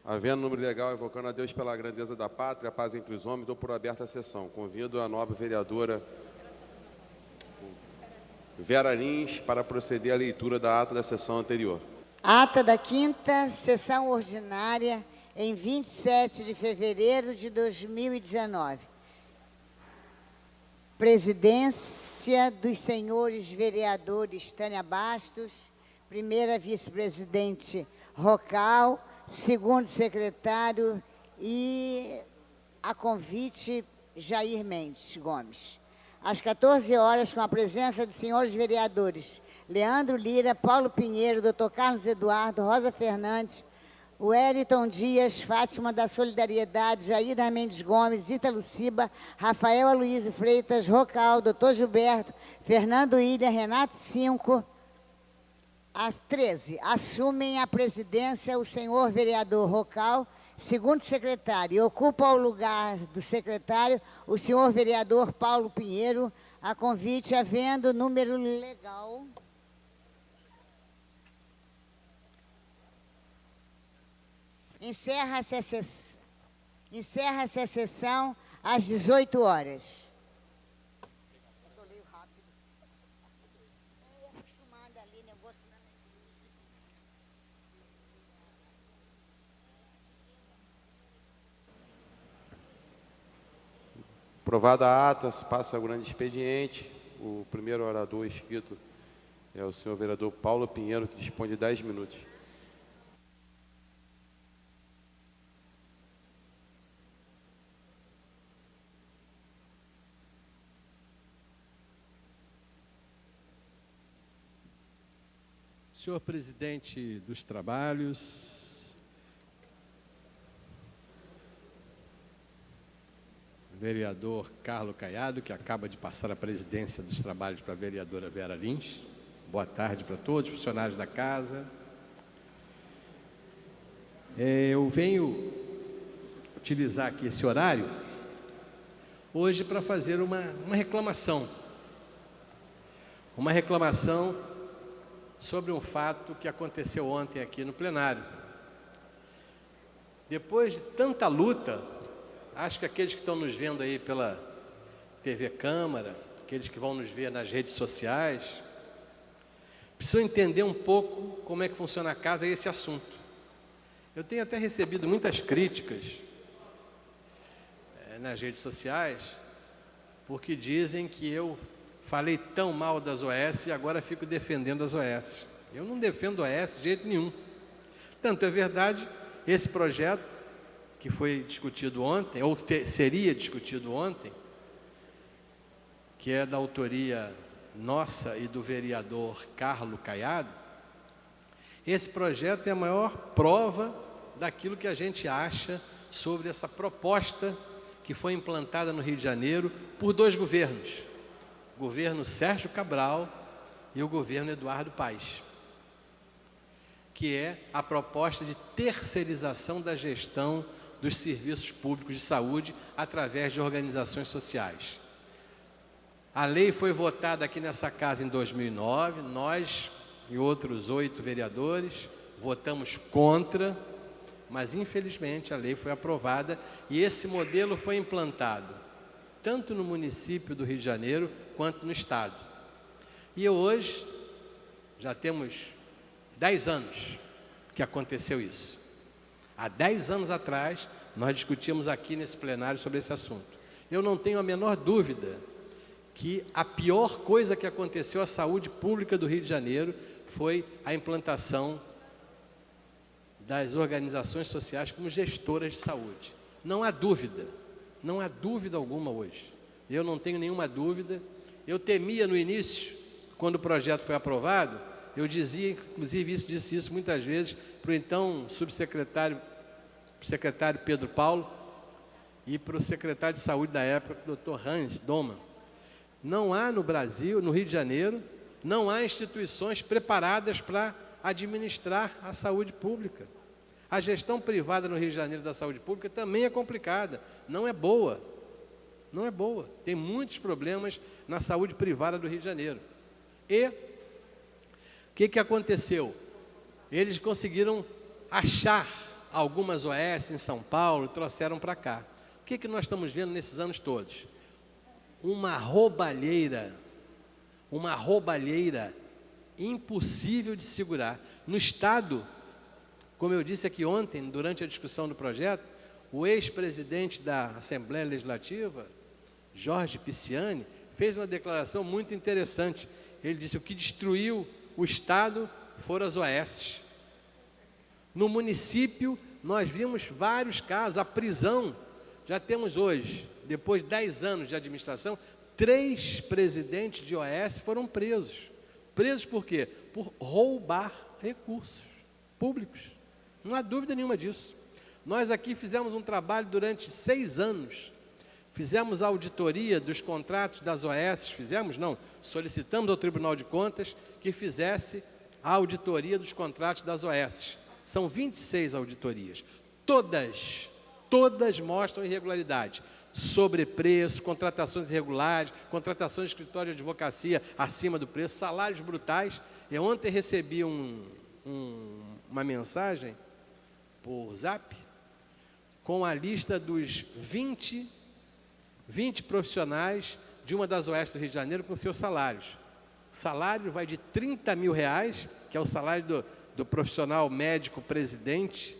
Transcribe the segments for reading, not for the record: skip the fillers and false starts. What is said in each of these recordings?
Havendo número legal, invocando a Deus pela grandeza da pátria, a paz entre os homens, dou por aberta a sessão. Convido a nobre vereadora Vera Lins para proceder à leitura da ata da sessão anterior. Ata da 5ª sessão ordinária, em 27 de fevereiro de 2019. Presidência dos senhores vereadores Tânia Bastos, primeira vice-presidente Rocal, segundo secretário e, a convite, Jair Mendes Gomes. Às 14 horas, com a presença dos senhores vereadores Leandro Lira, Paulo Pinheiro, Dr. Carlos Eduardo, Rosa Fernandes, Wellington Dias, Fátima da Solidariedade, Jair Mendes Gomes, Ítalo Ciba, Rafael Aloysio Freitas, Rocal, Dr. Gilberto, Fernando Ilha, Renato Cinco. Às 13, assumem a presidência o senhor vereador Rocal, segundo secretário, e ocupa o lugar do secretário o senhor vereador Paulo Pinheiro, a convite havendo número legal. Encerra-se a sessão às 18 horas. Aprovada a ata, se passa ao grande expediente. O primeiro orador inscrito é o senhor vereador Paulo Pinheiro, que dispõe de 10 minutos. Senhor presidente dos trabalhos, vereador Carlos Caiado, que acaba de passar a presidência dos trabalhos para a vereadora Vera Lins. Boa tarde para todos, funcionários da casa. Eu venho utilizar aqui esse horário hoje para fazer uma reclamação. Uma reclamação sobre um fato que aconteceu ontem aqui no plenário. Depois de tanta luta, acho que aqueles que estão nos vendo aí pela TV Câmara, aqueles que vão nos ver nas redes sociais, precisam entender um pouco como é que funciona a casa e esse assunto. Eu tenho até recebido muitas críticas nas redes sociais, porque dizem que eu falei tão mal das OS e agora fico defendendo as OS. Eu não defendo OS de jeito nenhum. Tanto é verdade, esse projeto que foi discutido ontem, ou seria discutido ontem, que é da autoria nossa e do vereador Carlos Caiado, esse projeto é a maior prova daquilo que a gente acha sobre essa proposta que foi implantada no Rio de Janeiro por dois governos. O governo Sérgio Cabral e o governo Eduardo Paes, que é a proposta de terceirização da gestão dos serviços públicos de saúde através de organizações sociais. A lei foi votada aqui nessa casa em 2009, nós e outros 8 vereadores votamos contra, mas infelizmente a lei foi aprovada e esse modelo foi implantado tanto no município do Rio de Janeiro quanto no estado. E hoje já temos 10 anos que aconteceu isso. Há 10 anos atrás, nós discutimos aqui nesse plenário sobre esse assunto. Eu não tenho a menor dúvida que a pior coisa que aconteceu à saúde pública do Rio de Janeiro foi a implantação das organizações sociais como gestoras de saúde. Não há dúvida alguma hoje. Eu não tenho nenhuma dúvida. Eu temia no início, quando o projeto foi aprovado, eu dizia, inclusive disse isso muitas vezes para o então secretário Pedro Paulo e para o secretário de saúde da época, o Dr. Hans Doman. Não há no Brasil, no Rio de Janeiro, não há instituições preparadas para administrar a saúde pública. A gestão privada no Rio de Janeiro da saúde pública também é complicada, não é boa. Não é boa. Tem muitos problemas na saúde privada do Rio de Janeiro. E o que aconteceu? Eles conseguiram achar algumas OS em São Paulo, trouxeram para cá. O que nós estamos vendo nesses anos todos? Uma roubalheira impossível de segurar. No Estado, como eu disse aqui ontem, durante a discussão do projeto, o ex-presidente da Assembleia Legislativa, Jorge Pisciani, fez uma declaração muito interessante. Ele disse: o que destruiu o Estado foram as OS. No município, nós vimos vários casos. A prisão, já temos hoje, depois de 10 anos de administração, 3 presidentes de OS foram presos. Presos por quê? Por roubar recursos públicos. Não há dúvida nenhuma disso. Nós aqui fizemos um trabalho durante 6 anos. Fizemos a auditoria dos contratos das OS, solicitamos ao Tribunal de Contas que fizesse a auditoria dos contratos das OS. São 26 auditorias. Todas mostram irregularidade. Sobrepreço, contratações irregulares, contratações de escritório de advocacia acima do preço, salários brutais. Eu ontem recebi uma mensagem por Zap com a lista dos 20 profissionais de uma das OS do Rio de Janeiro com seus salários. O salário vai de R$30 mil, que é o salário do profissional médico presidente,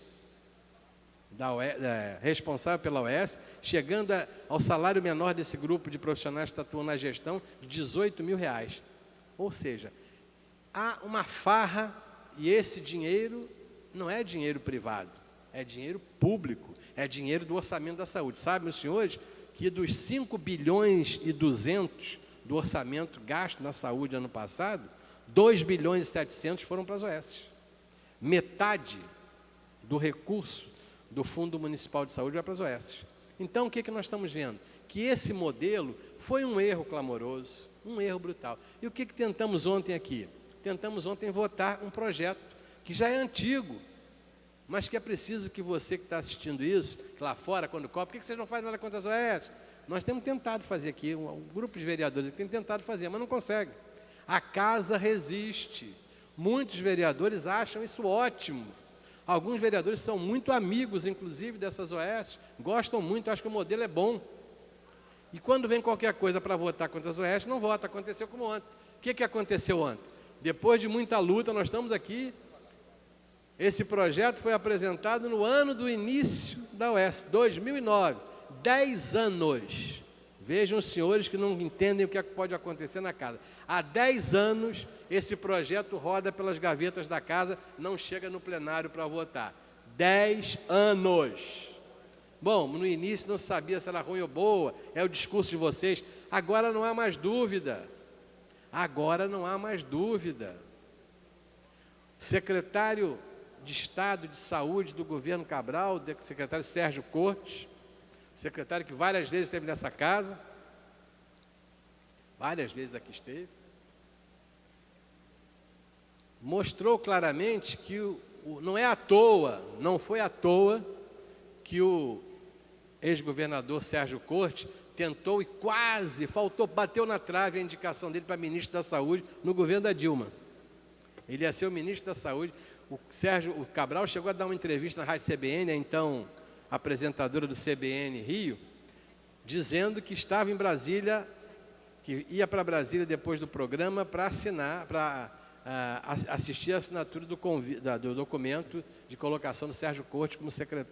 responsável pela OS, chegando ao salário menor desse grupo de profissionais que atuam na gestão, de R$18 mil. Ou seja, há uma farra, e esse dinheiro não é dinheiro privado, é dinheiro público, é dinheiro do orçamento da saúde. Sabem os senhores que dos 5 bilhões e 200 do orçamento gasto na saúde ano passado, 2 bilhões e 700 foram para as OS. Metade do recurso do Fundo Municipal de Saúde vai para as OS. Então, o que nós estamos vendo? Que esse modelo foi um erro clamoroso, um erro brutal. E o que tentamos ontem aqui? Tentamos ontem votar um projeto que já é antigo, mas que é preciso que você que está assistindo isso, que lá fora, quando copa, por que vocês não fazem nada contra as OS? Nós temos tentado fazer aqui, um grupo de vereadores que tem tentado fazer, mas não consegue. A casa resiste. Muitos vereadores acham isso ótimo. Alguns vereadores são muito amigos, inclusive, dessas OS, gostam muito, acham que o modelo é bom. E quando vem qualquer coisa para votar contra as OS, não vota. Aconteceu como ontem. O que aconteceu ontem? Depois de muita luta, nós estamos aqui. Esse projeto foi apresentado no ano do início da OS, 2009. 10 anos. Vejam os senhores que não entendem o que pode acontecer na casa. Há 10 anos, esse projeto roda pelas gavetas da casa, não chega no plenário para votar. 10 anos. Bom, no início não sabia se era ruim ou boa, é o discurso de vocês. Agora não há mais dúvida. Agora não há mais dúvida. O secretário de Estado de Saúde do governo Cabral, o secretário Sérgio Cortes, secretário que várias vezes esteve nessa casa, várias vezes aqui esteve, mostrou claramente que não é à toa, não foi à toa que o ex-governador Sérgio Cortes tentou e quase faltou, bateu na trave a indicação dele para ministro da Saúde no governo da Dilma. Ele ia ser o ministro da Saúde. O Cabral chegou a dar uma entrevista na Rádio CBN, a então apresentadora do CBN Rio, dizendo que estava em Brasília, que ia para Brasília depois do programa para assinar, para assistir a assinatura do documento de colocação do Sérgio Cortes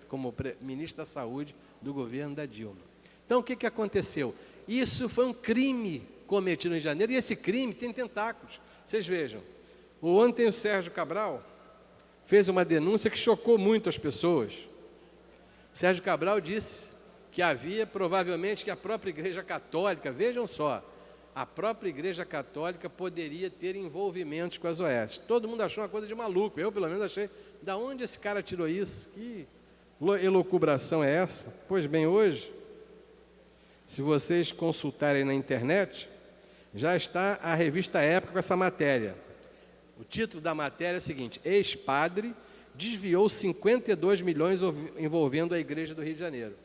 como ministro da Saúde do governo da Dilma. Então, o que aconteceu? Isso foi um crime cometido no Rio de Janeiro, e esse crime tem tentáculos. Vocês vejam, ontem o Sérgio Cabral fez uma denúncia que chocou muito as pessoas. Sérgio Cabral disse que havia, provavelmente, que a própria Igreja Católica, vejam só, a própria Igreja Católica poderia ter envolvimentos com as OS. Todo mundo achou uma coisa de maluco, eu pelo menos achei, da onde esse cara tirou isso? Que elucubração é essa? Pois bem, hoje, se vocês consultarem na internet, já está a revista Época com essa matéria. O título da matéria é o seguinte: ex-padre desviou 52 milhões envolvendo a Igreja do Rio de Janeiro.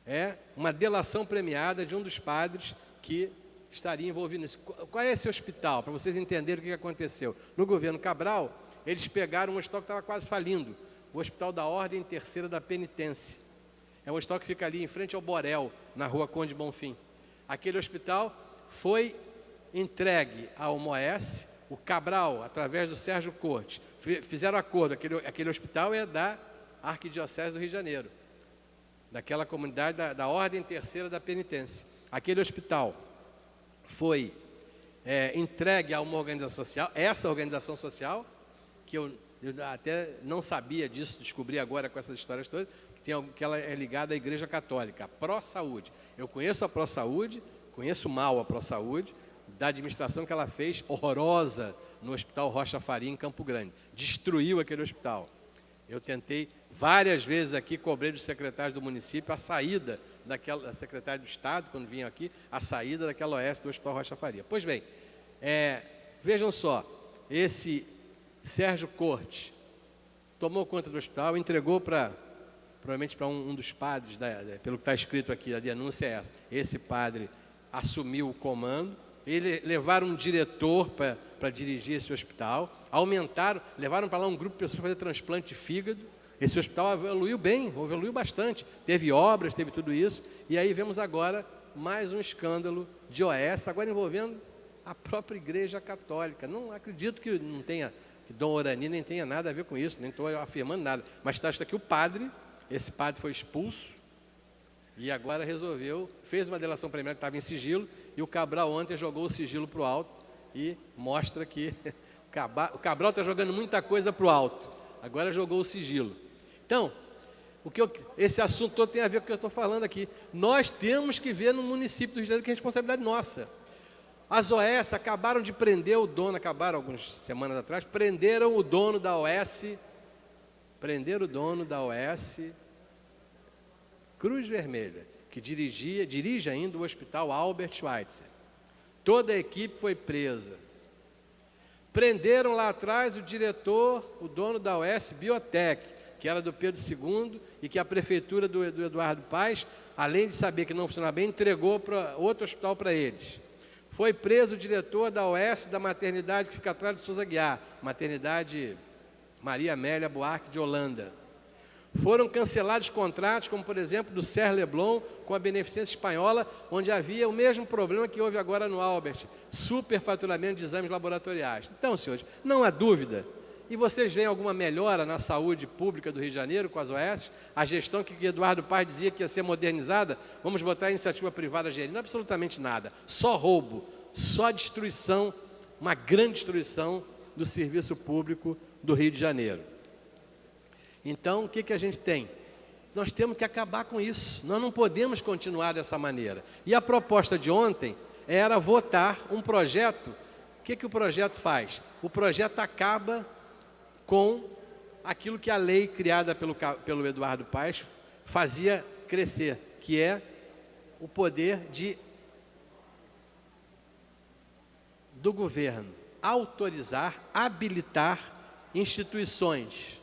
É uma delação premiada de um dos padres que estaria envolvido nisso. Qual é esse hospital? Para vocês entenderem o que aconteceu. No governo Cabral, eles pegaram um hospital que estava quase falindo. o Hospital da Ordem Terceira da Penitência. É um hospital que fica ali em frente ao Borel, na rua Conde Bonfim. Aquele hospital foi entregue ao MOES, o Cabral, através do Sérgio Cortes, fizeram acordo, aquele hospital é da Arquidiocese do Rio de Janeiro, daquela comunidade da Ordem Terceira da Penitência. Aquele hospital foi entregue a uma organização social, essa organização social, que eu até não sabia disso, descobri agora com essas histórias todas, que ela é ligada à Igreja Católica, a Pró-Saúde. Eu conheço a Pró-Saúde, conheço mal a Pró-Saúde, da administração que ela fez, horrorosa, no Hospital Rocha Faria, em Campo Grande. Destruiu aquele hospital. Eu tentei várias vezes aqui, cobrei dos secretários do município a saída da secretária do Estado, quando vinha aqui, a saída daquela OS do Hospital Rocha Faria. Pois bem, vejam só, esse Sérgio Cortes tomou conta do hospital, entregou provavelmente para um dos padres, pelo que está escrito aqui, a denúncia é essa. Esse padre assumiu o comando, levaram um diretor para dirigir esse hospital, levaram para lá um grupo de pessoas para fazer transplante de fígado. Esse hospital evoluiu bem, evoluiu bastante, teve obras, teve tudo isso, e aí vemos agora mais um escândalo de OS, agora envolvendo a própria Igreja Católica. Não acredito que Dom Orani nem tenha nada a ver com isso, nem estou afirmando nada, mas está aqui esse padre foi expulso, e agora fez uma delação premiada que estava em sigilo, e o Cabral ontem jogou o sigilo para o alto, e mostra que o Cabral está jogando muita coisa para o alto, agora jogou o sigilo. Então, esse assunto todo tem a ver com o que eu estou falando aqui. Nós temos que ver no município do Rio de Janeiro que é responsabilidade nossa. As OS acabaram de prender o dono, algumas semanas atrás, prenderam o dono da OS, Cruz Vermelha, que dirige ainda o Hospital Albert Schweitzer. Toda a equipe foi presa. Prenderam lá atrás o diretor, o dono da OS Biotech, que era do Pedro II e que a prefeitura do Eduardo Paes, além de saber que não funcionava bem, entregou para outro hospital para eles. Foi preso o diretor da OS da maternidade que fica atrás de Souza Guiar, maternidade Maria Amélia Buarque de Holanda. Foram cancelados contratos, como por exemplo do Ser Leblon com a Beneficência Espanhola, onde havia o mesmo problema que houve agora no Albert, superfaturamento de exames laboratoriais. Então, senhores, não há dúvida. E vocês veem alguma melhora na saúde pública do Rio de Janeiro com as OS? A gestão que Eduardo Paes dizia que ia ser modernizada, vamos botar a iniciativa privada gerindo? Absolutamente nada. Só roubo, só destruição, uma grande destruição do serviço público do Rio de Janeiro. Então, o que a gente tem? Nós temos que acabar com isso. Nós não podemos continuar dessa maneira. E a proposta de ontem era votar um projeto. O que o projeto faz? O projeto acaba com aquilo que a lei criada pelo Eduardo Paes fazia crescer, que é o poder do governo autorizar, habilitar instituições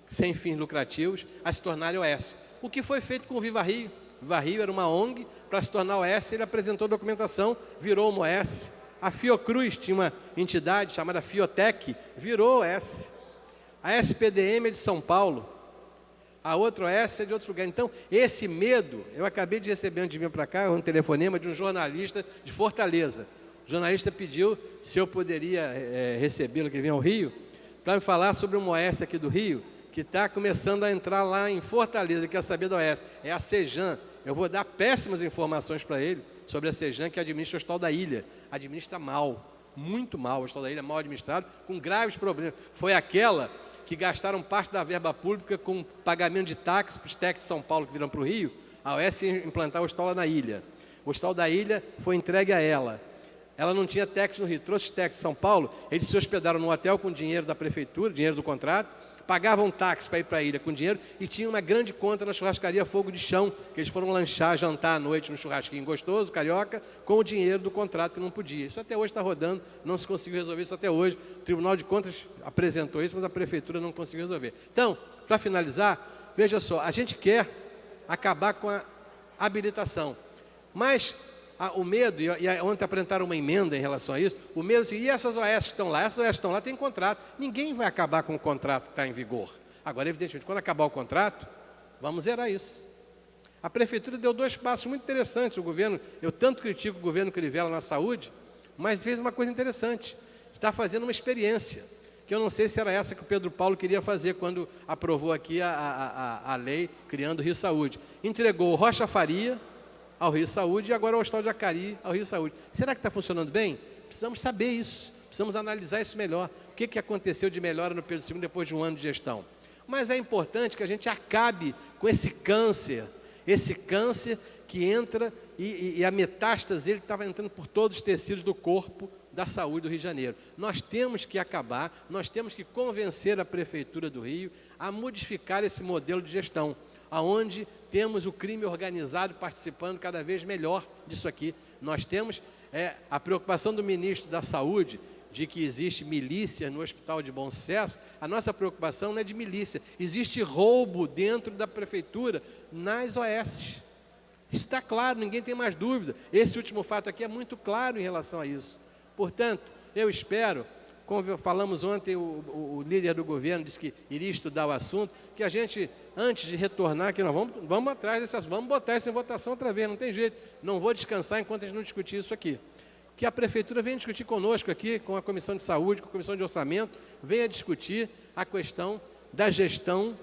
sem fins lucrativos a se tornarem OS. O que foi feito com o Viva Rio? Viva Rio era uma ONG, para se tornar OS ele apresentou documentação, virou uma OS. A Fiocruz tinha uma entidade chamada Fiotec, virou OS. A SPDM é de São Paulo, a outra OS é de outro lugar. Então, esse medo, eu acabei de receber antes de vir para cá, um telefonema de um jornalista de Fortaleza. O jornalista pediu se eu poderia recebê-lo, que vem ao Rio, para me falar sobre uma OS aqui do Rio, que está começando a entrar lá em Fortaleza, quer saber da OS. É a Sejan. Eu vou dar péssimas informações para ele sobre a Sejan, que administra o Hospital da Ilha. Administra mal, muito mal. O Hospital da Ilha é mal administrado, com graves problemas. Foi aquela que gastaram parte da verba pública com pagamento de táxi para os técnicos de São Paulo que viram para o Rio. A OS ia implantar o hospital lá na Ilha. O Hospital da Ilha foi entregue a ela. Ela não tinha técnicos no Rio. Trouxe os técnicos de São Paulo, eles se hospedaram no hotel com dinheiro da prefeitura, dinheiro do contrato, pagavam táxi para ir para a ilha com dinheiro e tinha uma grande conta na churrascaria Fogo de Chão, que eles foram lanchar, jantar à noite no churrasquinho gostoso, carioca, com o dinheiro do contrato que não podia. Isso até hoje está rodando, não se conseguiu resolver isso até hoje. O Tribunal de Contas apresentou isso, mas a prefeitura não conseguiu resolver. Então, para finalizar, veja só, a gente quer acabar com a habilitação, mas o medo, e ontem apresentaram uma emenda em relação a isso, o medo é assim, e essas OS que estão lá? Essas OS que estão lá têm contrato. Ninguém vai acabar com o contrato que está em vigor. Agora, evidentemente, quando acabar o contrato, vamos zerar isso. A prefeitura deu 2 passos muito interessantes. O governo, eu tanto critico o governo Crivella na saúde, mas fez uma coisa interessante. Está fazendo uma experiência, que eu não sei se era essa que o Pedro Paulo queria fazer quando aprovou aqui a lei criando o Rio Saúde. Entregou o Rocha Faria ao Rio Saúde e agora o Hospital de Acari ao Rio Saúde. Será que está funcionando bem? Precisamos saber isso, precisamos analisar isso melhor. O que aconteceu de melhora no Pedro II depois de um ano de gestão? Mas é importante que a gente acabe com esse câncer que entra e a metástase ele estava entrando por todos os tecidos do corpo da saúde do Rio de Janeiro. Nós temos que acabar, nós temos que convencer a Prefeitura do Rio a modificar esse modelo de gestão, aonde temos o crime organizado participando cada vez melhor disso aqui. Nós temos a preocupação do ministro da Saúde, de que existe milícia no Hospital de Bom Sucesso. A nossa preocupação não é de milícia, existe roubo dentro da prefeitura nas OS. Isso está claro, ninguém tem mais dúvida. Esse último fato aqui é muito claro em relação a isso. Portanto, eu espero, como falamos ontem, o líder do governo disse que iria estudar o assunto, que a gente, antes de retornar aqui, nós vamos atrás desse assunto, vamos botar isso em votação outra vez, não tem jeito. Não vou descansar enquanto a gente não discutir isso aqui. Que a Prefeitura venha discutir conosco aqui, com a Comissão de Saúde, com a Comissão de Orçamento, venha discutir a questão da gestão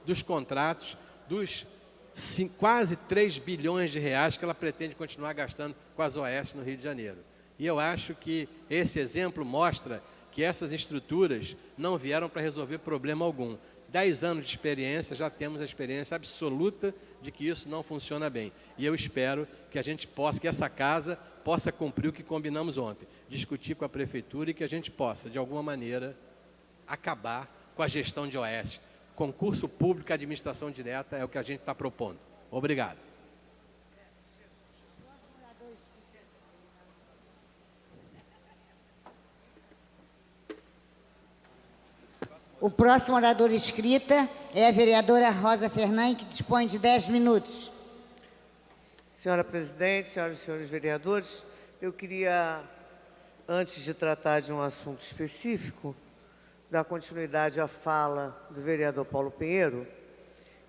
dos contratos, dos quase 3 bilhões de reais que ela pretende continuar gastando com as OS no Rio de Janeiro. E eu acho que esse exemplo mostra que essas estruturas não vieram para resolver problema algum. 10 anos de experiência, já temos a experiência absoluta de que isso não funciona bem. E eu espero que a gente possa, que essa casa possa cumprir o que combinamos ontem, discutir com a Prefeitura e que a gente possa, de alguma maneira, acabar com a gestão de OS. Concurso público, administração direta é o que a gente está propondo. Obrigado. O próximo orador inscrita é a vereadora Rosa Fernandes, que dispõe de 10 minutos. Senhora presidente, senhoras e senhores vereadores, eu queria, antes de tratar de um assunto específico, dar continuidade à fala do vereador Paulo Pinheiro,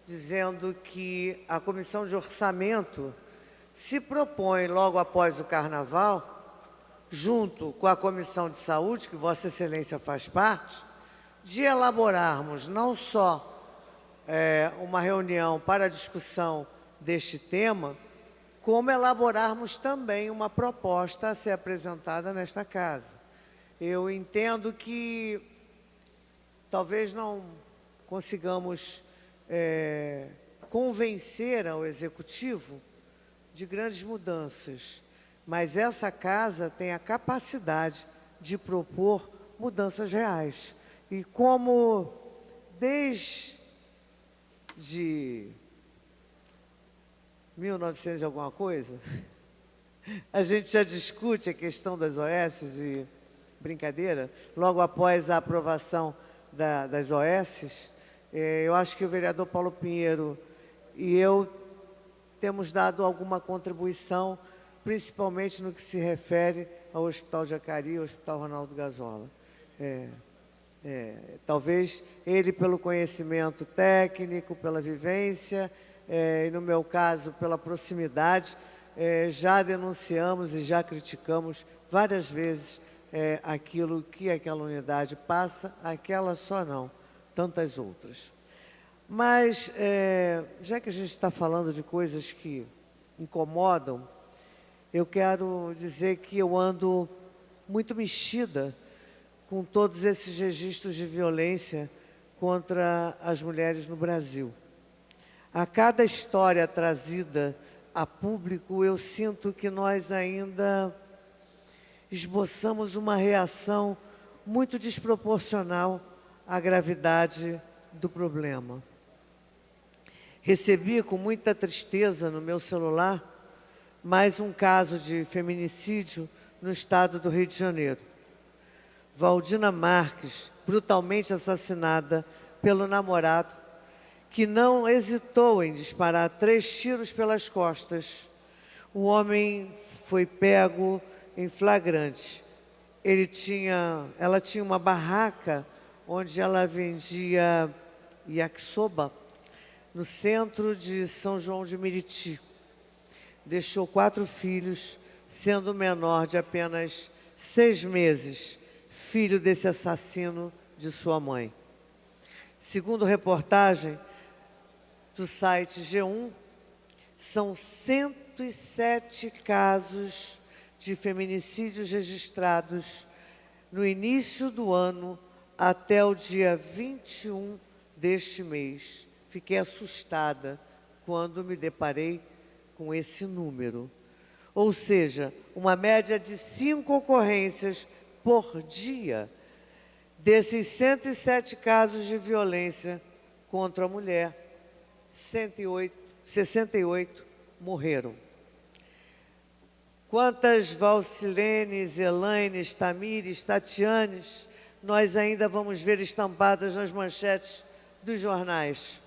dizendo que a Comissão de Orçamento se propõe, logo após o Carnaval, junto com a Comissão de Saúde, que Vossa Excelência faz parte, de elaborarmos não só uma reunião para a discussão deste tema, como elaborarmos também uma proposta a ser apresentada nesta casa. Eu entendo que talvez não consigamos convencer ao Executivo de grandes mudanças, mas essa casa tem a capacidade de propor mudanças reais. E como desde 1900 e alguma coisa, a gente já discute a questão das OS e brincadeira, logo após a aprovação das OS, eu acho que o vereador Paulo Pinheiro e eu temos dado alguma contribuição, principalmente no que se refere ao Hospital de Acari e ao Hospital Ronaldo Gazola. Talvez ele pelo conhecimento técnico, pela vivência, e no meu caso pela proximidade, já denunciamos e já criticamos várias vezes aquilo que aquela unidade passa, aquela só não, tantas outras. Mas, já que a gente está falando de coisas que incomodam, eu quero dizer que eu ando muito mexida com todos esses registros de violência contra as mulheres no Brasil. A cada história trazida a público, eu sinto que nós ainda esboçamos uma reação muito desproporcional à gravidade do problema. Recebi com muita tristeza no meu celular mais um caso de feminicídio no estado do Rio de Janeiro. Valdina Marques, brutalmente assassinada pelo namorado, que não hesitou em disparar 3 tiros pelas costas. O homem foi pego em flagrante. Ela tinha uma barraca onde ela vendia yakisoba, no centro de São João de Meriti. Deixou 4 filhos, sendo o menor de apenas 6 meses, filho desse assassino de sua mãe. Segundo reportagem do site G1, são 107 casos de feminicídios registrados no início do ano até o dia 21 deste mês. Fiquei assustada quando me deparei com esse número. Ou seja, uma média de 5 ocorrências por dia. Desses 107 casos de violência contra a mulher, 68 morreram. Quantas Valcilenes, Elaines, Tamires, Tatianes nós ainda vamos ver estampadas nas manchetes dos jornais?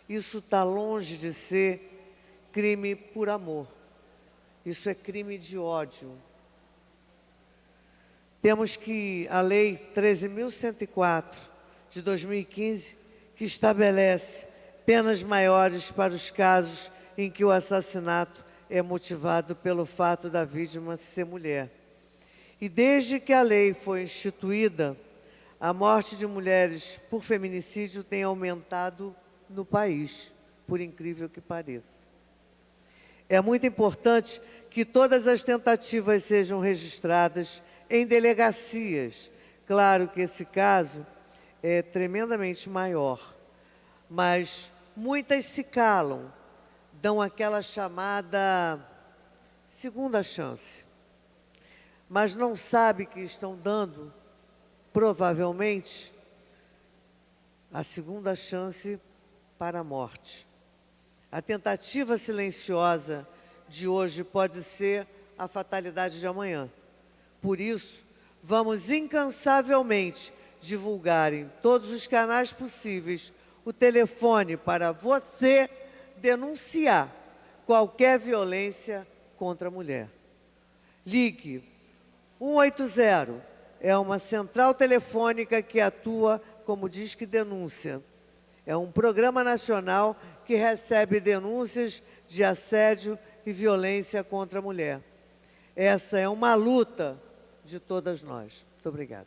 Isso está longe de ser crime por amor. Isso é crime de ódio. Temos que a Lei 13.104 de 2015, que estabelece penas maiores para os casos em que o assassinato é motivado pelo fato da vítima ser mulher. E desde que a lei foi instituída, a morte de mulheres por feminicídio tem aumentado no país, por incrível que pareça. É muito importante que todas as tentativas sejam registradas em delegacias. Claro que esse caso é tremendamente maior, mas muitas se calam, dão aquela chamada segunda chance, mas não sabem que estão dando, provavelmente, a segunda chance para a morte. A tentativa silenciosa de hoje pode ser a fatalidade de amanhã. Por isso, vamos incansavelmente divulgar em todos os canais possíveis o telefone para você denunciar qualquer violência contra a mulher. Ligue 180, é uma central telefônica que atua como Disque Denúncia. É um programa nacional que recebe denúncias de assédio e violência contra a mulher. Essa é uma luta de todas nós. Muito obrigada.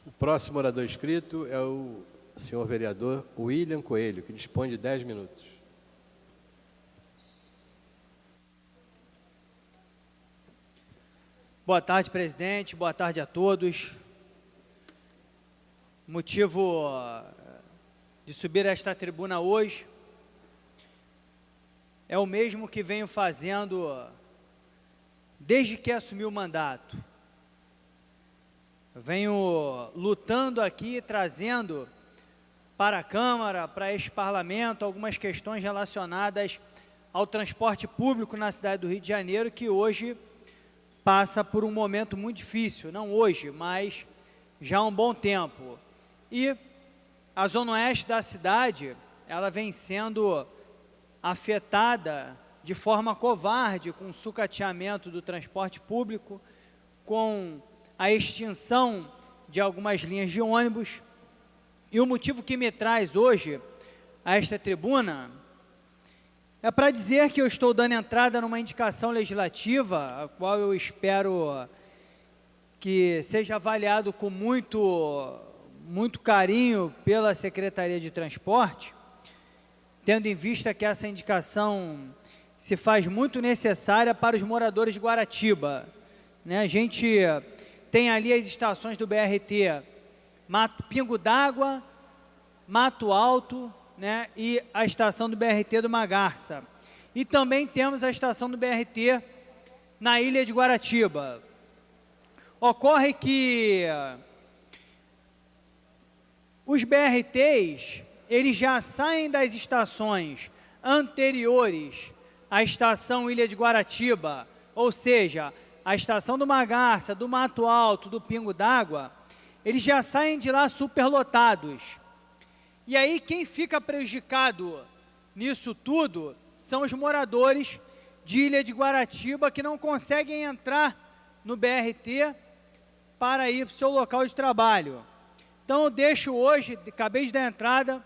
O próximo orador inscrito é o senhor vereador William Coelho, que dispõe de 10 minutos. Boa tarde, presidente. Boa tarde a todos. O motivo de subir a esta tribuna hoje é o mesmo que venho fazendo desde que assumi o mandato. Eu venho lutando aqui, trazendo para a Câmara, para este Parlamento, algumas questões relacionadas ao transporte público na cidade do Rio de Janeiro, que hoje passa por um momento muito difícil, não hoje, mas já há um bom tempo. E a zona oeste da cidade, ela vem sendo afetada de forma covarde com o sucateamento do transporte público, com a extinção de algumas linhas de ônibus. E o motivo que me traz hoje a esta tribuna é para dizer que eu estou dando entrada numa indicação legislativa, a qual eu espero que seja avaliado com muito carinho pela Secretaria de Transporte, tendo em vista que essa indicação se faz muito necessária para os moradores de Guaratiba, né? A gente tem ali as estações do BRT, Pingo d'Água, Mato Alto, né? E a estação do BRT do Magarça. E também temos a estação do BRT na ilha de Guaratiba. Ocorre que os BRTs, eles já saem das estações anteriores à estação Ilha de Guaratiba, ou seja, a estação do Magarça, do Mato Alto, do Pingo d'Água, eles já saem de lá superlotados. E aí quem fica prejudicado nisso tudo são os moradores de Ilha de Guaratiba que não conseguem entrar no BRT para ir para o seu local de trabalho. Então, eu deixo hoje, acabei de dar entrada,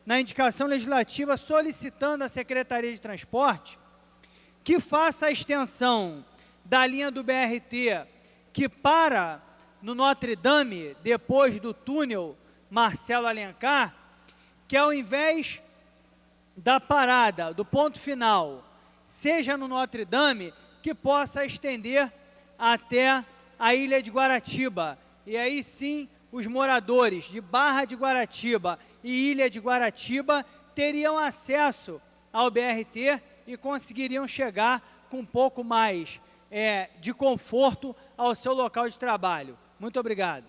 na indicação legislativa, solicitando à Secretaria de Transporte que faça a extensão da linha do BRT que para no Notre Dame, depois do túnel Marcelo Alencar, que ao invés da parada, do ponto final, seja no Notre Dame, que possa estender até a Ilha de Guaratiba. E aí sim, os moradores de Barra de Guaratiba e Ilha de Guaratiba teriam acesso ao BRT e conseguiriam chegar com um pouco mais de conforto ao seu local de trabalho. Muito obrigado.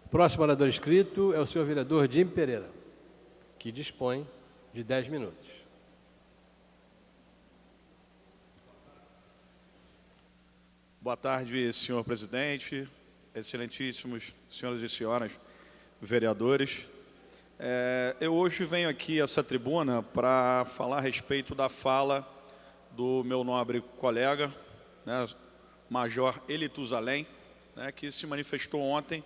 O próximo orador inscrito é o senhor vereador Jim Pereira, que dispõe de 10 minutos. Boa tarde, senhor presidente, excelentíssimos senhoras e senhores vereadores. Eu hoje venho aqui a essa tribuna para falar a respeito da fala do meu nobre colega, né, Major Eli Tuzalém, né, que se manifestou ontem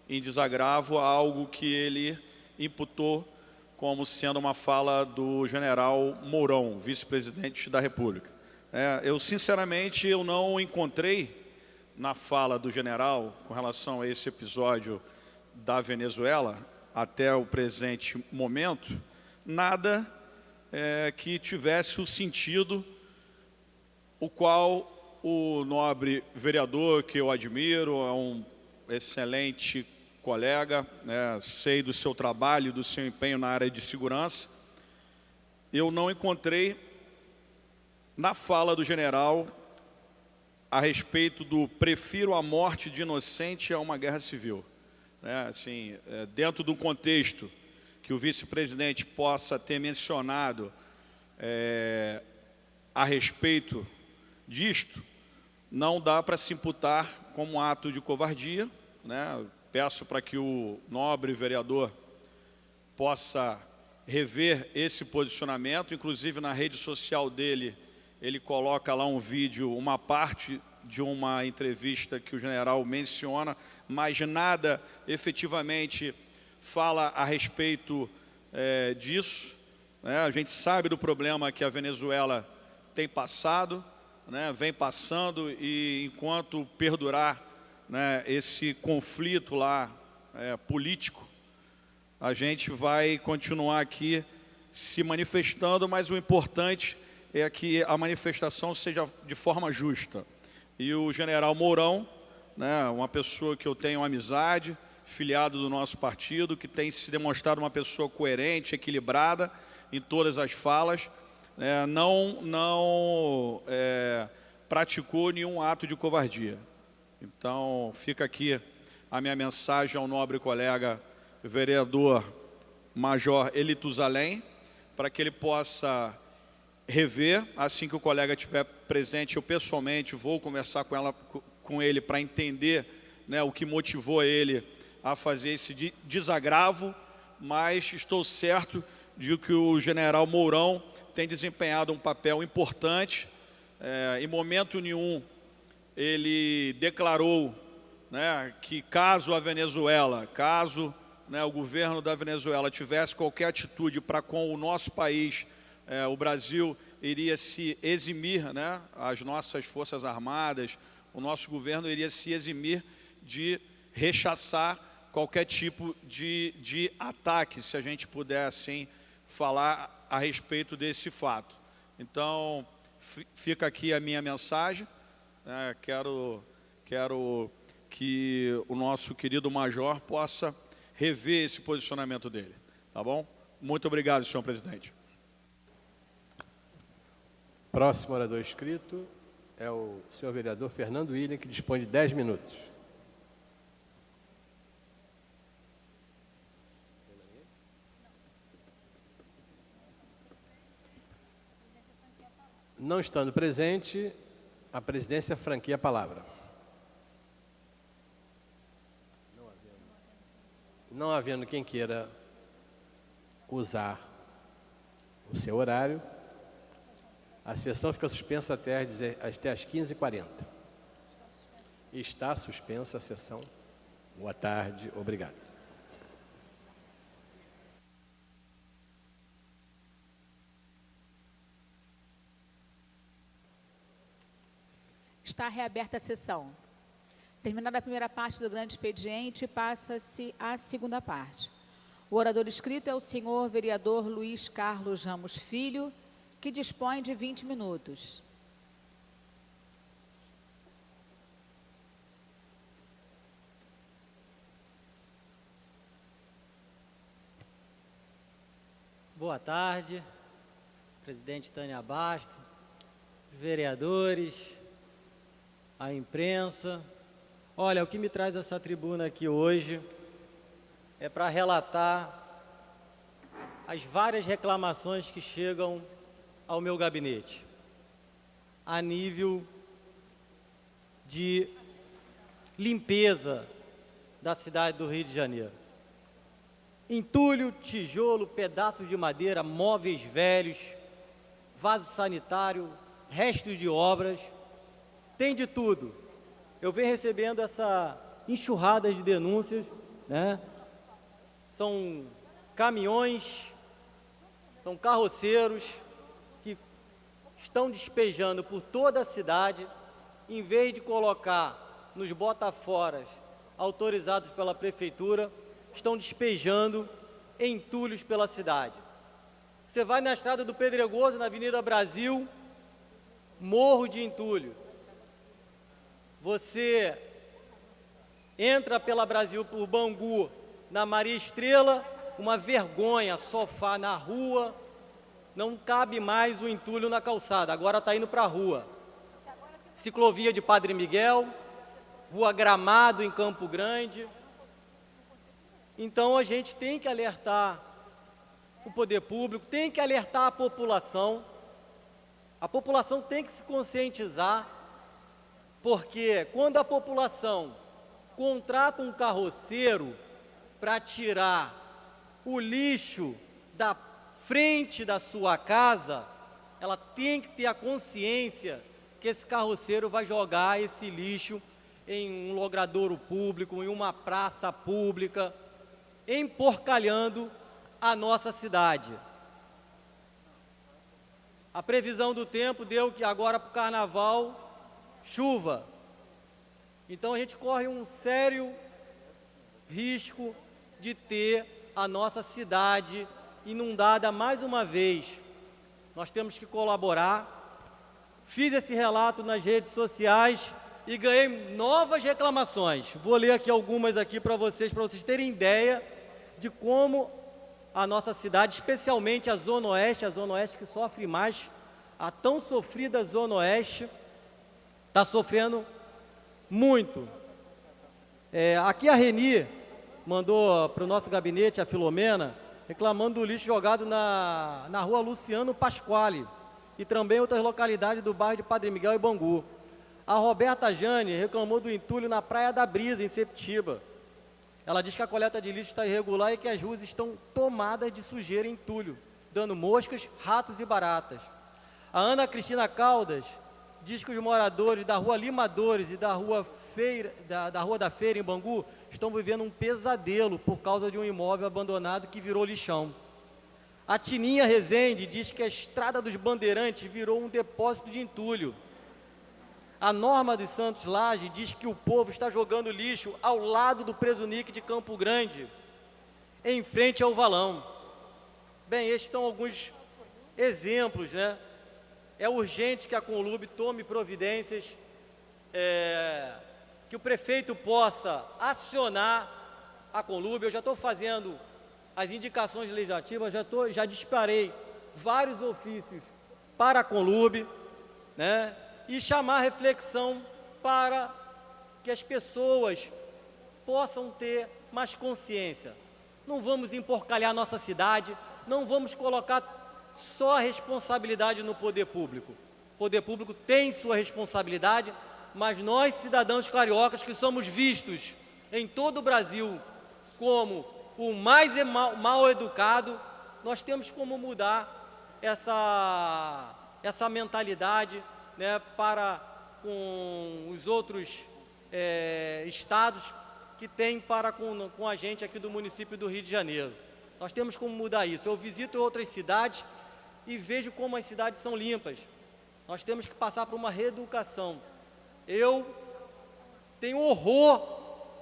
em desagravo a algo que ele imputou como sendo uma fala do general Mourão, vice-presidente da República. Eu, sinceramente, eu não encontrei na fala do general, com relação a esse episódio da Venezuela, até o presente momento, nada que tivesse o sentido o qual o nobre vereador, que eu admiro, é um excelente colega, né, sei do seu trabalho, do seu empenho na área de segurança, eu não encontrei na fala do general a respeito do prefiro a morte de inocente a uma guerra civil. Assim, dentro do contexto que o vice-presidente possa ter mencionado a respeito disto, não dá para se imputar como ato de covardia, né? Peço para que o nobre vereador possa rever esse posicionamento, inclusive na rede social dele, ele coloca lá um vídeo, uma parte de uma entrevista que o general menciona, mas nada efetivamente fala a respeito disso. Né? A gente sabe do problema que a Venezuela tem passado, né? Vem passando, e enquanto perdurar, né, esse conflito lá político, a gente vai continuar aqui se manifestando, mas o importante é que a manifestação seja de forma justa. E o general Mourão, né, uma pessoa que eu tenho amizade, filiado do nosso partido, que tem se demonstrado uma pessoa coerente, equilibrada em todas as falas, não praticou nenhum ato de covardia. Então, fica aqui a minha mensagem ao nobre colega vereador Major Eli Tuzalém, para que ele possa rever, assim que o colega estiver presente, eu pessoalmente vou conversar com ele para entender, né, o que motivou ele a fazer esse desagravo, mas estou certo de que o general Mourão tem desempenhado um papel importante. Em momento nenhum ele declarou, né, que caso a Venezuela, o governo da Venezuela tivesse qualquer atitude para com o nosso país, o Brasil iria se eximir, né, as nossas forças armadas, o nosso governo iria se eximir de rechaçar qualquer tipo de ataque, se a gente puder assim falar a respeito desse fato. Então, fica aqui a minha mensagem. Quero que o nosso querido major possa rever esse posicionamento dele, tá bom? Muito obrigado, senhor presidente. Próximo orador inscrito é o senhor vereador Fernando William, que dispõe de 10 minutos. Não estando presente, a presidência franqueia a palavra. Não havendo quem queira usar o seu horário, a sessão fica suspensa até às 15h40. Está suspensa a sessão. Boa tarde, obrigado. Está reaberta a sessão. Terminada a primeira parte do grande expediente, passa-se à segunda parte. O orador inscrito é o senhor vereador Luiz Carlos Ramos Filho, que dispõe de 20 minutos. Boa tarde, presidente Tânia Bastos, vereadores, a imprensa. Olha, o que me traz essa tribuna aqui hoje é para relatar as várias reclamações que chegam ao meu gabinete, a nível de limpeza da cidade do Rio de Janeiro. Entulho, tijolo, pedaços de madeira, móveis velhos, vaso sanitário, restos de obras, tem de tudo. Eu venho recebendo essa enxurrada de denúncias, né? São caminhões, são carroceiros que estão despejando por toda a cidade, em vez de colocar nos botaforas autorizados pela prefeitura, estão despejando entulhos pela cidade. Você vai na estrada do Pedregoso, na Avenida Brasil, morro de entulho. Você entra pela Brasil por Bangu, na Maria Estrela, uma vergonha, sofá na rua, não cabe mais o entulho na calçada, agora está indo para a rua. Ciclovia de Padre Miguel, Rua Gramado em Campo Grande. Então a gente tem que alertar o poder público, tem que alertar a população tem que se conscientizar, porque quando a população contrata um carroceiro para tirar o lixo da frente da sua casa, ela tem que ter a consciência que esse carroceiro vai jogar esse lixo em um logradouro público, em uma praça pública, emporcalhando a nossa cidade. A previsão do tempo deu que agora para o carnaval, chuva. Então a gente corre um sério risco de ter a nossa cidade inundada mais uma vez. Nós temos que colaborar. Fiz esse relato nas redes sociais e ganhei novas reclamações. Vou ler aqui algumas aqui para vocês terem ideia de como a nossa cidade, especialmente a Zona Oeste que sofre mais, a tão sofrida Zona Oeste, está sofrendo muito. Aqui a Reni mandou para o nosso gabinete, a Filomena, reclamando do lixo jogado na rua Luciano Pasquale e também outras localidades do bairro de Padre Miguel e Bangu. A Roberta Jane reclamou do entulho na Praia da Brisa, em Septiba. Ela diz que a coleta de lixo está irregular e que as ruas estão tomadas de sujeira e entulho, dando moscas, ratos e baratas. A Ana Cristina Caldas diz que os moradores da Rua Limadores e da Rua da Feira, em Bangu, estão vivendo um pesadelo por causa de um imóvel abandonado que virou lixão. A Tininha Rezende diz que a Estrada dos Bandeirantes virou um depósito de entulho. A Norma dos Santos Lage diz que o povo está jogando lixo ao lado do Presunic de Campo Grande, em frente ao Valão. Bem, estes são alguns exemplos, né? É urgente que a Conlub tome providências, que o prefeito possa acionar a Conlub. Eu já estou fazendo as indicações legislativas, já disparei vários ofícios para a Conlub, né? E chamar reflexão para que as pessoas possam ter mais consciência. Não vamos emporcalhar a nossa cidade, não vamos colocar só a responsabilidade no poder público. O poder público tem sua responsabilidade, mas nós, cidadãos cariocas, que somos vistos em todo o Brasil como o mais mal educado, nós temos como mudar essa mentalidade, né, para com os outros estados que tem para com a gente aqui do município do Rio de Janeiro. Nós temos como mudar isso. Eu visito outras cidades e vejo como as cidades são limpas. Nós temos que passar por uma reeducação. Eu tenho horror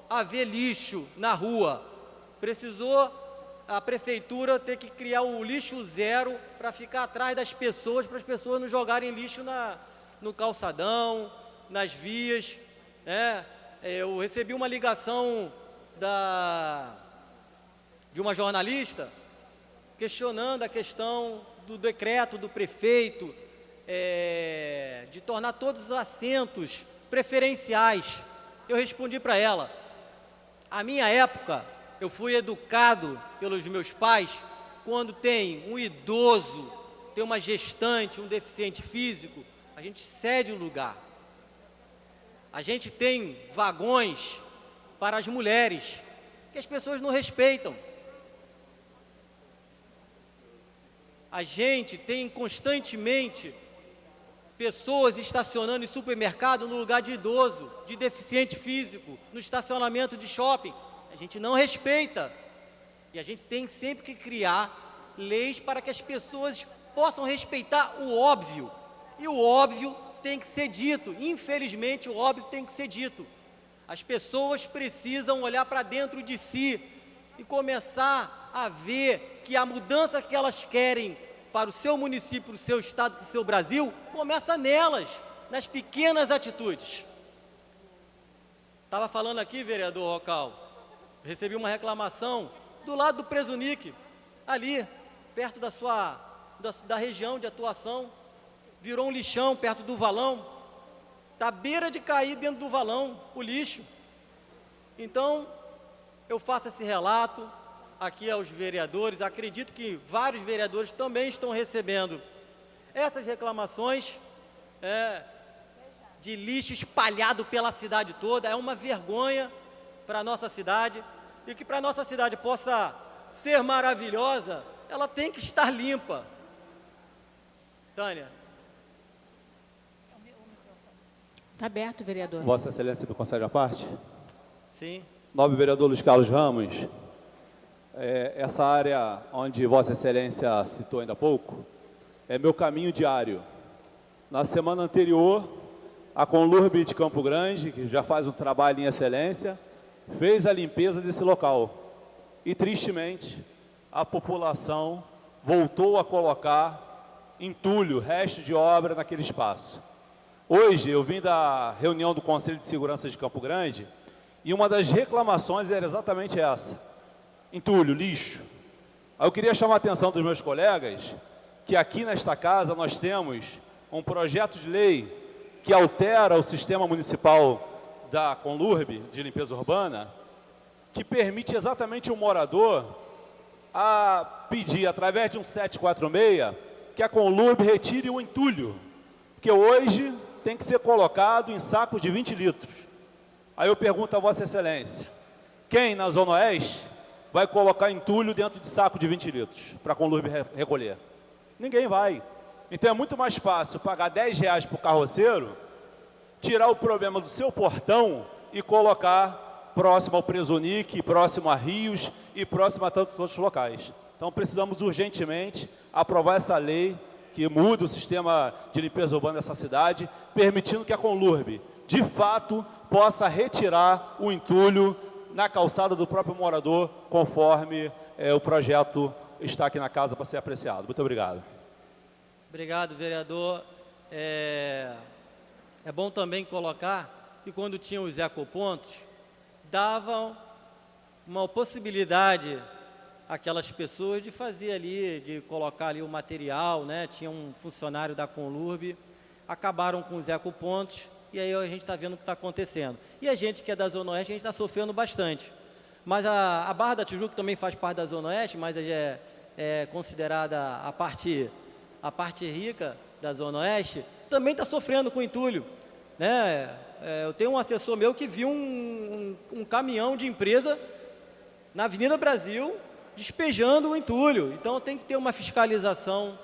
a ver lixo na rua. Precisou a prefeitura ter que criar o lixo zero para ficar atrás das pessoas, para as pessoas não jogarem lixo no calçadão, nas vias, né? Eu recebi uma ligação de uma jornalista questionando a questão do decreto do prefeito de tornar todos os assentos preferenciais. Eu respondi para ela: a minha época, eu fui educado pelos meus pais, quando tem um idoso, tem uma gestante, um deficiente físico, a gente cede o lugar. A gente tem vagões para as mulheres, que as pessoas não respeitam. A gente tem constantemente pessoas estacionando em supermercado no lugar de idoso, de deficiente físico, no estacionamento de shopping. A gente não respeita. E a gente tem sempre que criar leis para que as pessoas possam respeitar o óbvio. E o óbvio tem que ser dito. Infelizmente, o óbvio tem que ser dito. As pessoas precisam olhar para dentro de si e começar a ver que a mudança que elas querem para o seu município, para o seu estado, para o seu Brasil, começa nelas, nas pequenas atitudes. Estava falando aqui, vereador Rocal, recebi uma reclamação do lado do Presunic, ali, perto da região de atuação, virou um lixão perto do valão, está à beira de cair dentro do valão o lixo. Então, eu faço esse relato aqui aos vereadores, acredito que vários vereadores também estão recebendo essas reclamações de lixo espalhado pela cidade toda. É uma vergonha para a nossa cidade, e que para a nossa cidade possa ser maravilhosa, ela tem que estar limpa. Tânia. Está aberto, vereador. Vossa Excelência me concede a parte? Sim. Nobre vereador Luiz Carlos Ramos, essa área onde Vossa Excelência citou ainda há pouco, é meu caminho diário. Na semana anterior, a Conlurb de Campo Grande, que já faz um trabalho em excelência, fez a limpeza desse local. E, tristemente, a população voltou a colocar entulho, resto de obra naquele espaço. Hoje, eu vim da reunião do Conselho de Segurança de Campo Grande, e uma das reclamações era exatamente essa: entulho, lixo. Aí eu queria chamar a atenção dos meus colegas que aqui nesta casa nós temos um projeto de lei que altera o sistema municipal da Conlurb de limpeza urbana, que permite exatamente o morador a pedir, através de um 746, que a Conlurb retire o entulho, porque hoje tem que ser colocado em sacos de 20 litros. Aí eu pergunto a Vossa Excelência, quem na Zona Oeste vai colocar entulho dentro de saco de 20 litros para a Conlurb recolher? Ninguém vai. Então é muito mais fácil pagar R$10 para o carroceiro, tirar o problema do seu portão e colocar próximo ao Presunic, próximo a Rios e próximo a tantos outros locais. Então precisamos urgentemente aprovar essa lei que muda o sistema de limpeza urbana dessa cidade, permitindo que a Conlurb, de fato, possa retirar o entulho na calçada do próprio morador, conforme o projeto está aqui na casa para ser apreciado. Muito obrigado. Obrigado, vereador. É bom também colocar que quando tinham os ecopontos, davam uma possibilidade àquelas pessoas de fazer ali, de colocar ali o material, né? Tinha um funcionário da Conlurb, acabaram com os ecopontos, e aí a gente está vendo o que está acontecendo. E a gente que é da Zona Oeste, a gente está sofrendo bastante. Mas a Barra da Tijuca também faz parte da Zona Oeste, mas é considerada a parte rica da Zona Oeste, também está sofrendo com entulho, né? Eu tenho um assessor meu que viu um caminhão de empresa na Avenida Brasil, despejando o entulho. Então tem que ter uma fiscalização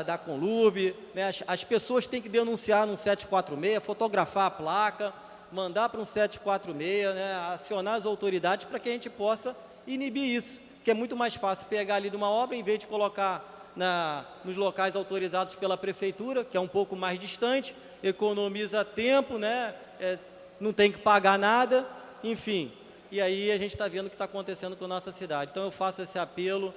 da Conlub, né? As pessoas têm que denunciar no 746, fotografar a placa, mandar para um 746, né? Acionar as autoridades para que a gente possa inibir isso, que é muito mais fácil pegar ali de uma obra, em vez de colocar nos locais autorizados pela prefeitura, que é um pouco mais distante, economiza tempo, né? Não tem que pagar nada, enfim. E aí a gente está vendo o que está acontecendo com a nossa cidade. Então eu faço esse apelo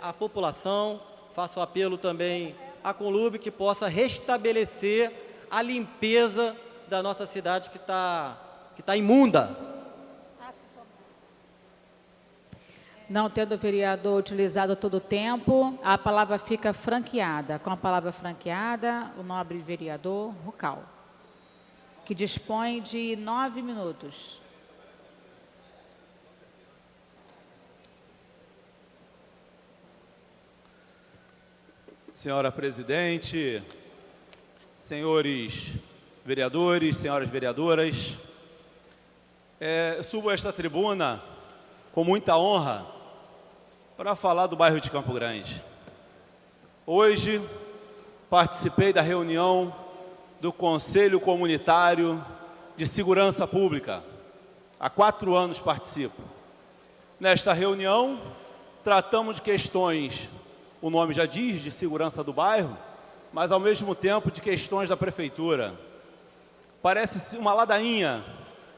à população, faço o apelo também à Conlub, que possa restabelecer a limpeza da nossa cidade, que tá imunda. Não tendo o vereador utilizado todo o tempo, a palavra fica franqueada. Com a palavra franqueada, o nobre vereador Rocal, que dispõe de 9 minutos. Senhora presidente, senhores vereadores, senhoras vereadoras, subo a esta tribuna com muita honra para falar do bairro de Campo Grande. Hoje participei da reunião do Conselho Comunitário de Segurança Pública. Há 4 anos participo. Nesta reunião, tratamos de questões, o nome já diz, de segurança do bairro, mas ao mesmo tempo de questões da prefeitura. Parece uma ladainha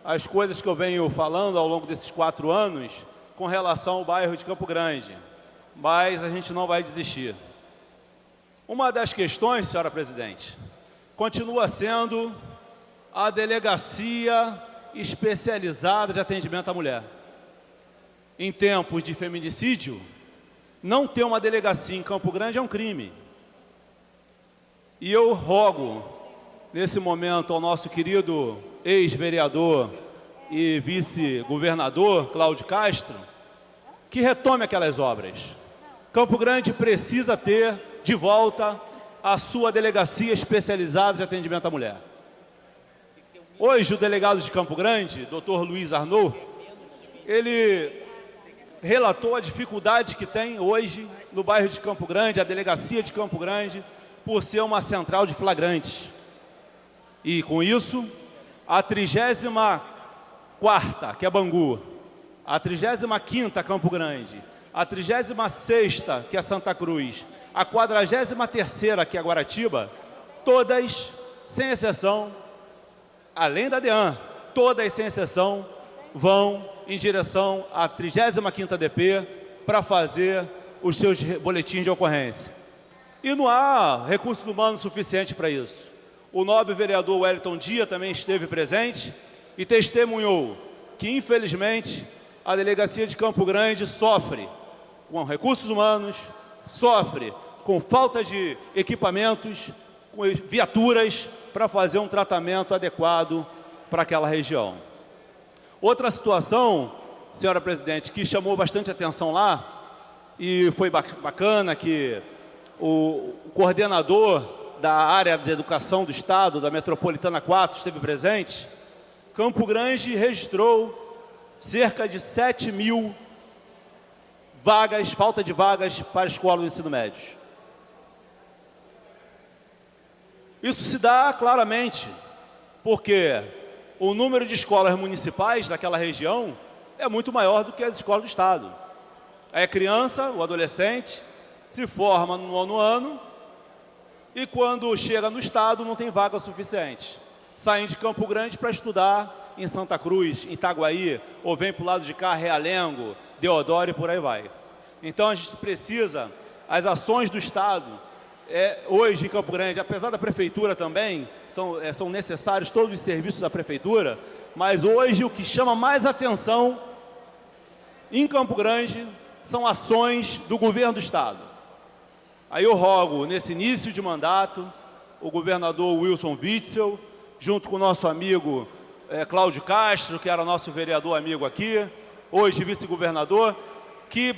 as coisas que eu venho falando ao longo desses 4 anos com relação ao bairro de Campo Grande, mas a gente não vai desistir. Uma das questões, senhora presidente, continua sendo a delegacia especializada de atendimento à mulher. Em tempos de feminicídio, não ter uma delegacia em Campo Grande é um crime. E eu rogo, nesse momento, ao nosso querido ex-vereador e vice-governador, Cláudio Castro, que retome aquelas obras. Campo Grande precisa ter de volta a sua delegacia especializada de atendimento à mulher. Hoje, o delegado de Campo Grande, Dr. Luiz Arnaud, ele relatou a dificuldade que tem hoje no bairro de Campo Grande, a delegacia de Campo Grande, por ser uma central de flagrantes. E com isso, a 34ª, que é Bangu, a 35ª, Campo Grande, a 36ª, que é Santa Cruz, a 43ª, que é Guaratiba, todas, sem exceção, além da DEAN, todas sem exceção, vão em direção à 35ª DP para fazer os seus boletins de ocorrência. E não há recursos humanos suficientes para isso. O nobre vereador Wellington Dia também esteve presente e testemunhou que, infelizmente, a delegacia de Campo Grande sofre com recursos humanos, sofre com falta de equipamentos, com viaturas para fazer um tratamento adequado para aquela região. Outra situação, senhora presidente, que chamou bastante atenção lá, e foi bacana que o coordenador da área de educação do Estado, da Metropolitana 4, esteve presente. Campo Grande registrou cerca de 7.000 vagas, falta de vagas para a escola do ensino médio. Isso se dá claramente porque o número de escolas municipais daquela região é muito maior do que as escolas do Estado. A criança, o adolescente, se forma no 9º ano e quando chega no Estado não tem vaga suficiente. Saem de Campo Grande para estudar em Santa Cruz, em Itaguaí, ou vem para o lado de cá, Realengo, Deodoro e por aí vai. Então a gente precisa, as ações do Estado, hoje em Campo Grande, apesar da prefeitura também, são necessários todos os serviços da prefeitura, mas hoje o que chama mais atenção em Campo Grande são ações do governo do Estado. Aí eu rogo, nesse início de mandato, o governador Wilson Witzel, junto com o nosso amigo Cláudio Castro, que era nosso vereador amigo aqui, hoje vice-governador, que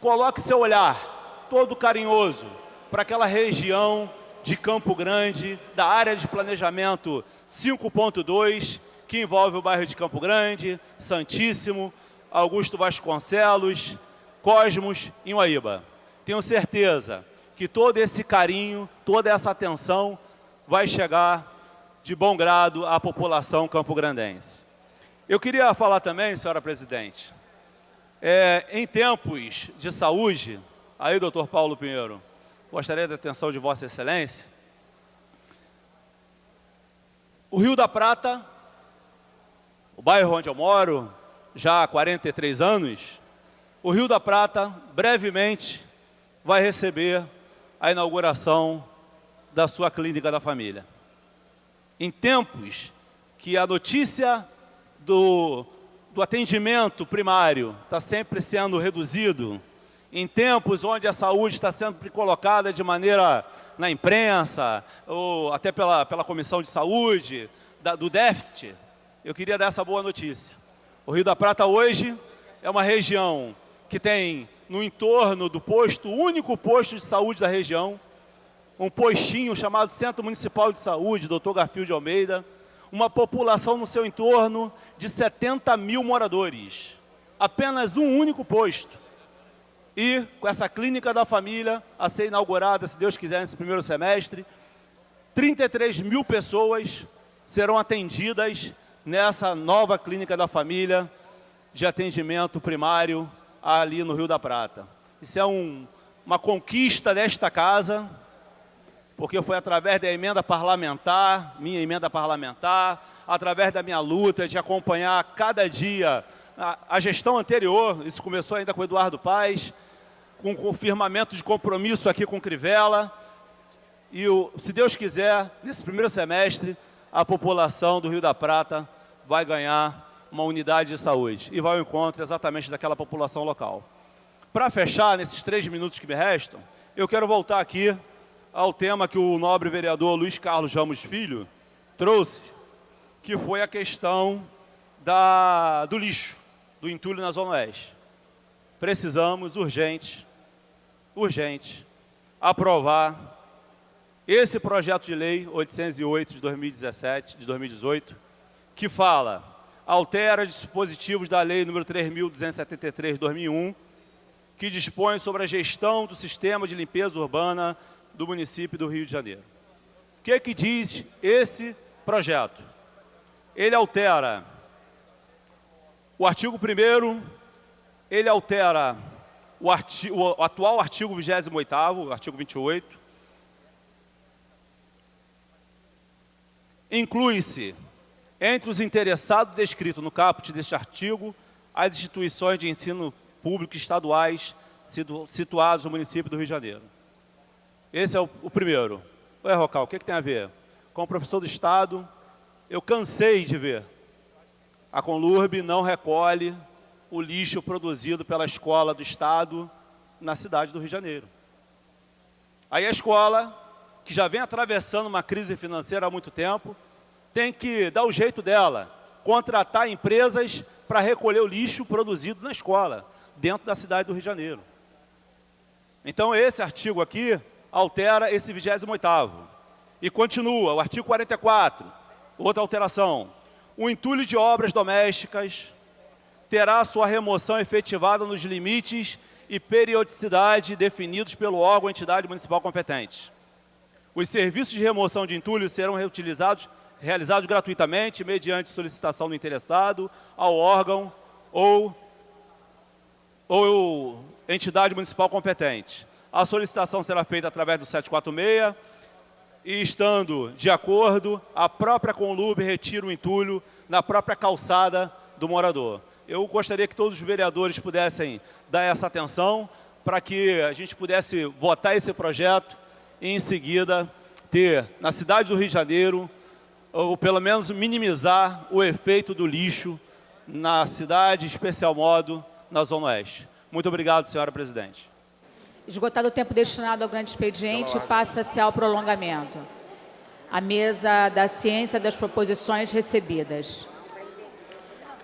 coloque seu olhar todo carinhoso para aquela região de Campo Grande, da área de planejamento 5.2, que envolve o bairro de Campo Grande, Santíssimo, Augusto Vasconcelos, Cosmos e Uaíba. Tenho certeza que todo esse carinho, toda essa atenção vai chegar de bom grado à população campograndense. Eu queria falar também, senhora presidente, em tempos de saúde, aí, doutor Paulo Pinheiro, gostaria da atenção de Vossa Excelência. O Rio da Prata, o bairro onde eu moro, já há 43 anos, o Rio da Prata, brevemente, vai receber a inauguração da sua clínica da família. Em tempos que a notícia do atendimento primário está sempre sendo reduzido, em tempos onde a saúde está sempre colocada de maneira na imprensa, ou até pela Comissão de Saúde, do déficit, eu queria dar essa boa notícia. O Rio da Prata hoje é uma região que tem no entorno do posto, o único posto de saúde da região, um postinho chamado Centro Municipal de Saúde, Dr. Garfield de Almeida, uma população no seu entorno de 70 mil moradores. Apenas um único posto. E com essa clínica da família a ser inaugurada, se Deus quiser, nesse primeiro semestre, 33 mil pessoas serão atendidas nessa nova clínica da família de atendimento primário ali no Rio da Prata. Isso é uma conquista desta casa, porque foi através da emenda parlamentar, minha emenda parlamentar, através da minha luta de acompanhar cada dia a gestão anterior, isso começou ainda com o Eduardo Paes, com confirmamento de compromisso aqui com Crivella, e se Deus quiser, nesse primeiro semestre, a população do Rio da Prata vai ganhar uma unidade de saúde e vai ao encontro exatamente daquela população local. Para fechar, nesses 3 minutos que me restam, eu quero voltar aqui ao tema que o nobre vereador Luiz Carlos Ramos Filho trouxe, que foi a questão do lixo, do entulho na Zona Oeste. Precisamos, urgente, aprovar esse projeto de lei 808 de 2018, que altera dispositivos da lei número 3.273 de 2001, que dispõe sobre a gestão do sistema de limpeza urbana do município do Rio de Janeiro. O que diz esse projeto? Ele altera o artigo 1º, ele altera o atual artigo 28º, o artigo 28, inclui-se entre os interessados descritos no caput deste artigo as instituições de ensino público estaduais situadas no município do Rio de Janeiro. Esse é o primeiro. Oi, Rocal, o que tem a ver? Como professor do Estado, eu cansei de ver. A Conlurb não recolhe o lixo produzido pela escola do Estado na cidade do Rio de Janeiro. Aí a escola, que já vem atravessando uma crise financeira há muito tempo, tem que dar o jeito dela, contratar empresas para recolher o lixo produzido na escola, dentro da cidade do Rio de Janeiro. Então esse artigo aqui altera esse 28º. E continua, o artigo 44, outra alteração. O entulho de obras domésticas terá sua remoção efetivada nos limites e periodicidade definidos pelo órgão ou entidade municipal competente. Os serviços de remoção de entulho serão realizados gratuitamente, mediante solicitação do interessado ao órgão ou entidade municipal competente. A solicitação será feita através do 746 e, estando de acordo, a própria Conlurb retira o entulho na própria calçada do morador. Eu gostaria que todos os vereadores pudessem dar essa atenção para que a gente pudesse votar esse projeto e, em seguida, ter na cidade do Rio de Janeiro, ou pelo menos minimizar o efeito do lixo na cidade, em especial modo na Zona Oeste. Muito obrigado, senhora presidente. Esgotado o tempo destinado ao grande expediente, passa-se ao prolongamento. A mesa da ciência das proposições recebidas.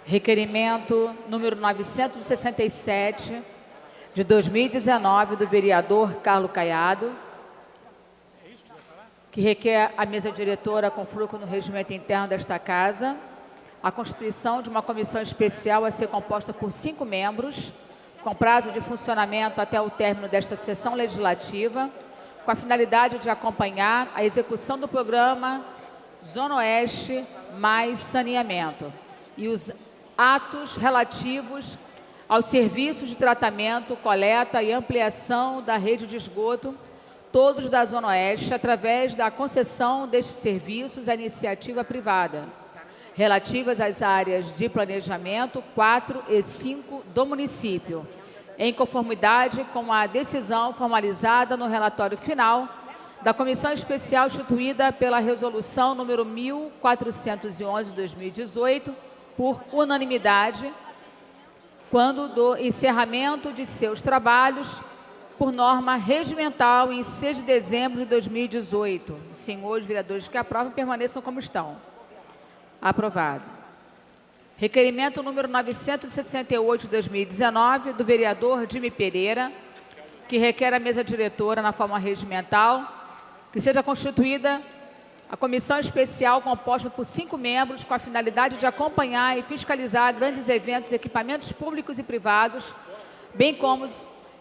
Requerimento número 967, de 2019, do vereador Carlos Caiado, que requer a mesa diretora com fruto no regimento interno desta Casa, a constituição de uma comissão especial a ser composta por 5 membros, com prazo de funcionamento até o término desta sessão legislativa, com a finalidade de acompanhar a execução do programa Zona Oeste mais Saneamento e os atos relativos aos serviços de tratamento, coleta e ampliação da rede de esgoto, todos da Zona Oeste, através da concessão destes serviços à iniciativa privada, relativas às áreas de planejamento 4 e 5 do município, em conformidade com a decisão formalizada no relatório final da Comissão Especial instituída pela Resolução número 1411 de 2018, por unanimidade, quando do encerramento de seus trabalhos, por norma regimental, em 6 de dezembro de 2018. Senhores vereadores que aprovam, permaneçam como estão. Aprovado. Requerimento número 968 de 2019, do vereador Dimi Pereira, que requer a mesa diretora na forma regimental, que seja constituída a comissão especial composta por 5 membros com a finalidade de acompanhar e fiscalizar grandes eventos e equipamentos públicos e privados, bem como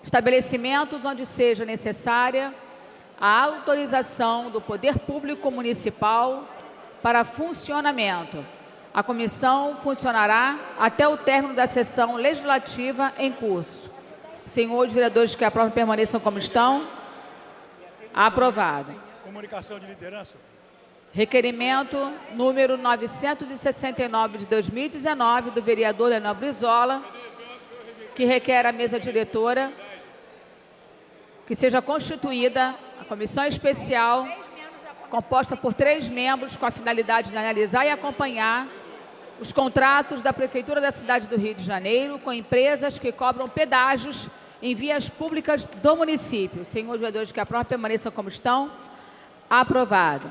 estabelecimentos onde seja necessária a autorização do poder público municipal para funcionamento. A comissão funcionará até o término da sessão legislativa em curso. Senhores vereadores que aprovam, permaneçam como estão. Aprovado. Comunicação de liderança. Requerimento número 969 de 2019, do vereador Leonel Brizola, que requer a mesa diretora que seja constituída a comissão especial composta por 3 membros com a finalidade de analisar e acompanhar os contratos da Prefeitura da cidade do Rio de Janeiro com empresas que cobram pedágios em vias públicas do município. Senhores vereadores que aprovam, permaneçam como estão. Aprovado.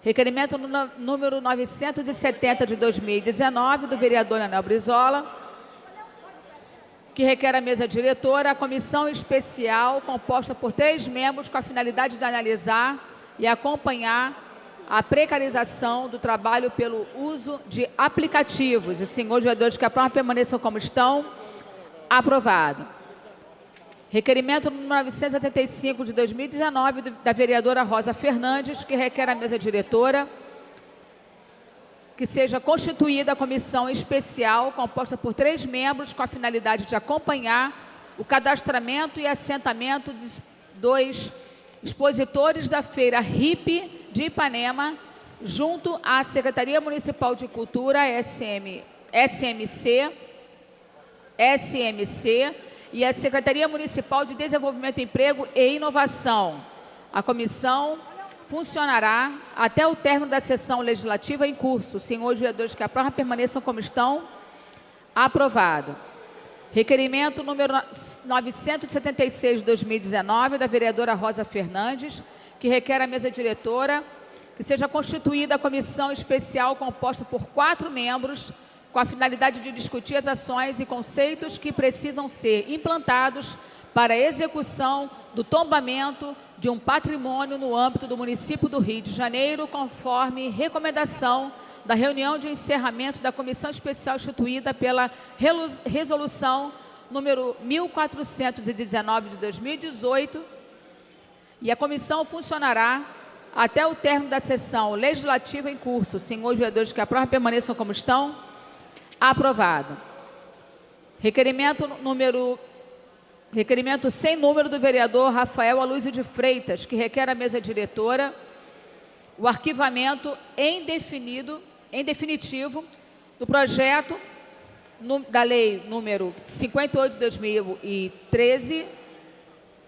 Requerimento número 970 de 2019, do vereador Leonel Brizola, que requer a mesa diretora, a comissão especial composta por 3 membros com a finalidade de analisar e acompanhar a precarização do trabalho pelo uso de aplicativos. Os senhores vereadores que aprovam, permaneçam como estão. Aprovado. Requerimento número 975 de 2019, da vereadora Rosa Fernandes, que requer a mesa diretora que seja constituída a comissão especial composta por 3 membros com a finalidade de acompanhar o cadastramento e assentamento dos expositores da Feira RIP de Ipanema, junto à Secretaria Municipal de Cultura, SMC, e à Secretaria Municipal de Desenvolvimento, Emprego e Inovação. A comissão funcionará até o término da sessão legislativa em curso. Senhores vereadores que aprovam, permaneçam como estão. Aprovado. Requerimento número 976 de 2019, da vereadora Rosa Fernandes, que requer a mesa diretora que seja constituída a comissão especial composta por 4 membros com a finalidade de discutir as ações e conceitos que precisam ser implantados para a execução do tombamento de um patrimônio no âmbito do município do Rio de Janeiro, conforme recomendação da reunião de encerramento da comissão especial instituída pela resolução número 1419 de 2018, e a comissão funcionará até o término da sessão legislativa em curso. Senhores vereadores que aprovam, permaneçam como estão. Aprovado. Requerimento sem número, do vereador Rafael Aloysio de Freitas, que requer a mesa diretora o arquivamento em definitivo do projeto da Lei número 58 de 2013,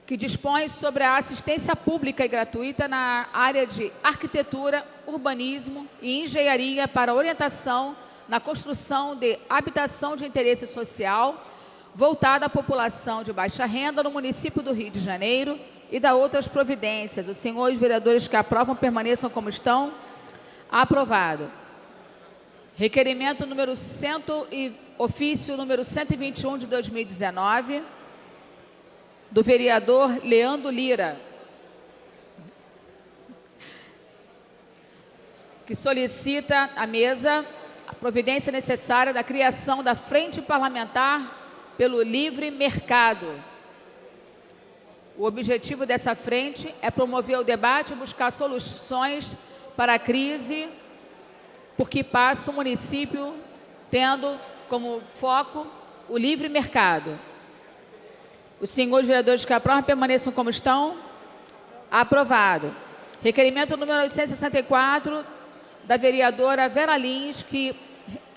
que dispõe sobre a assistência pública e gratuita na área de arquitetura, urbanismo e engenharia para orientação na construção de habitação de interesse social voltada à população de baixa renda no município do Rio de Janeiro e da outras providências. Os senhores vereadores que aprovam, permaneçam como estão. Aprovado. Requerimento número ofício número 121 de 2019, do vereador Leandro Lira, que solicita à mesa a providência necessária da criação da Frente Parlamentar pelo Livre Mercado. O objetivo dessa frente é promover o debate e buscar soluções para a crise por que passa o município, tendo como foco o livre mercado. Os senhores vereadores que aprovam permaneçam como estão. Aprovado. Requerimento número 864, da vereadora Vera Lins, que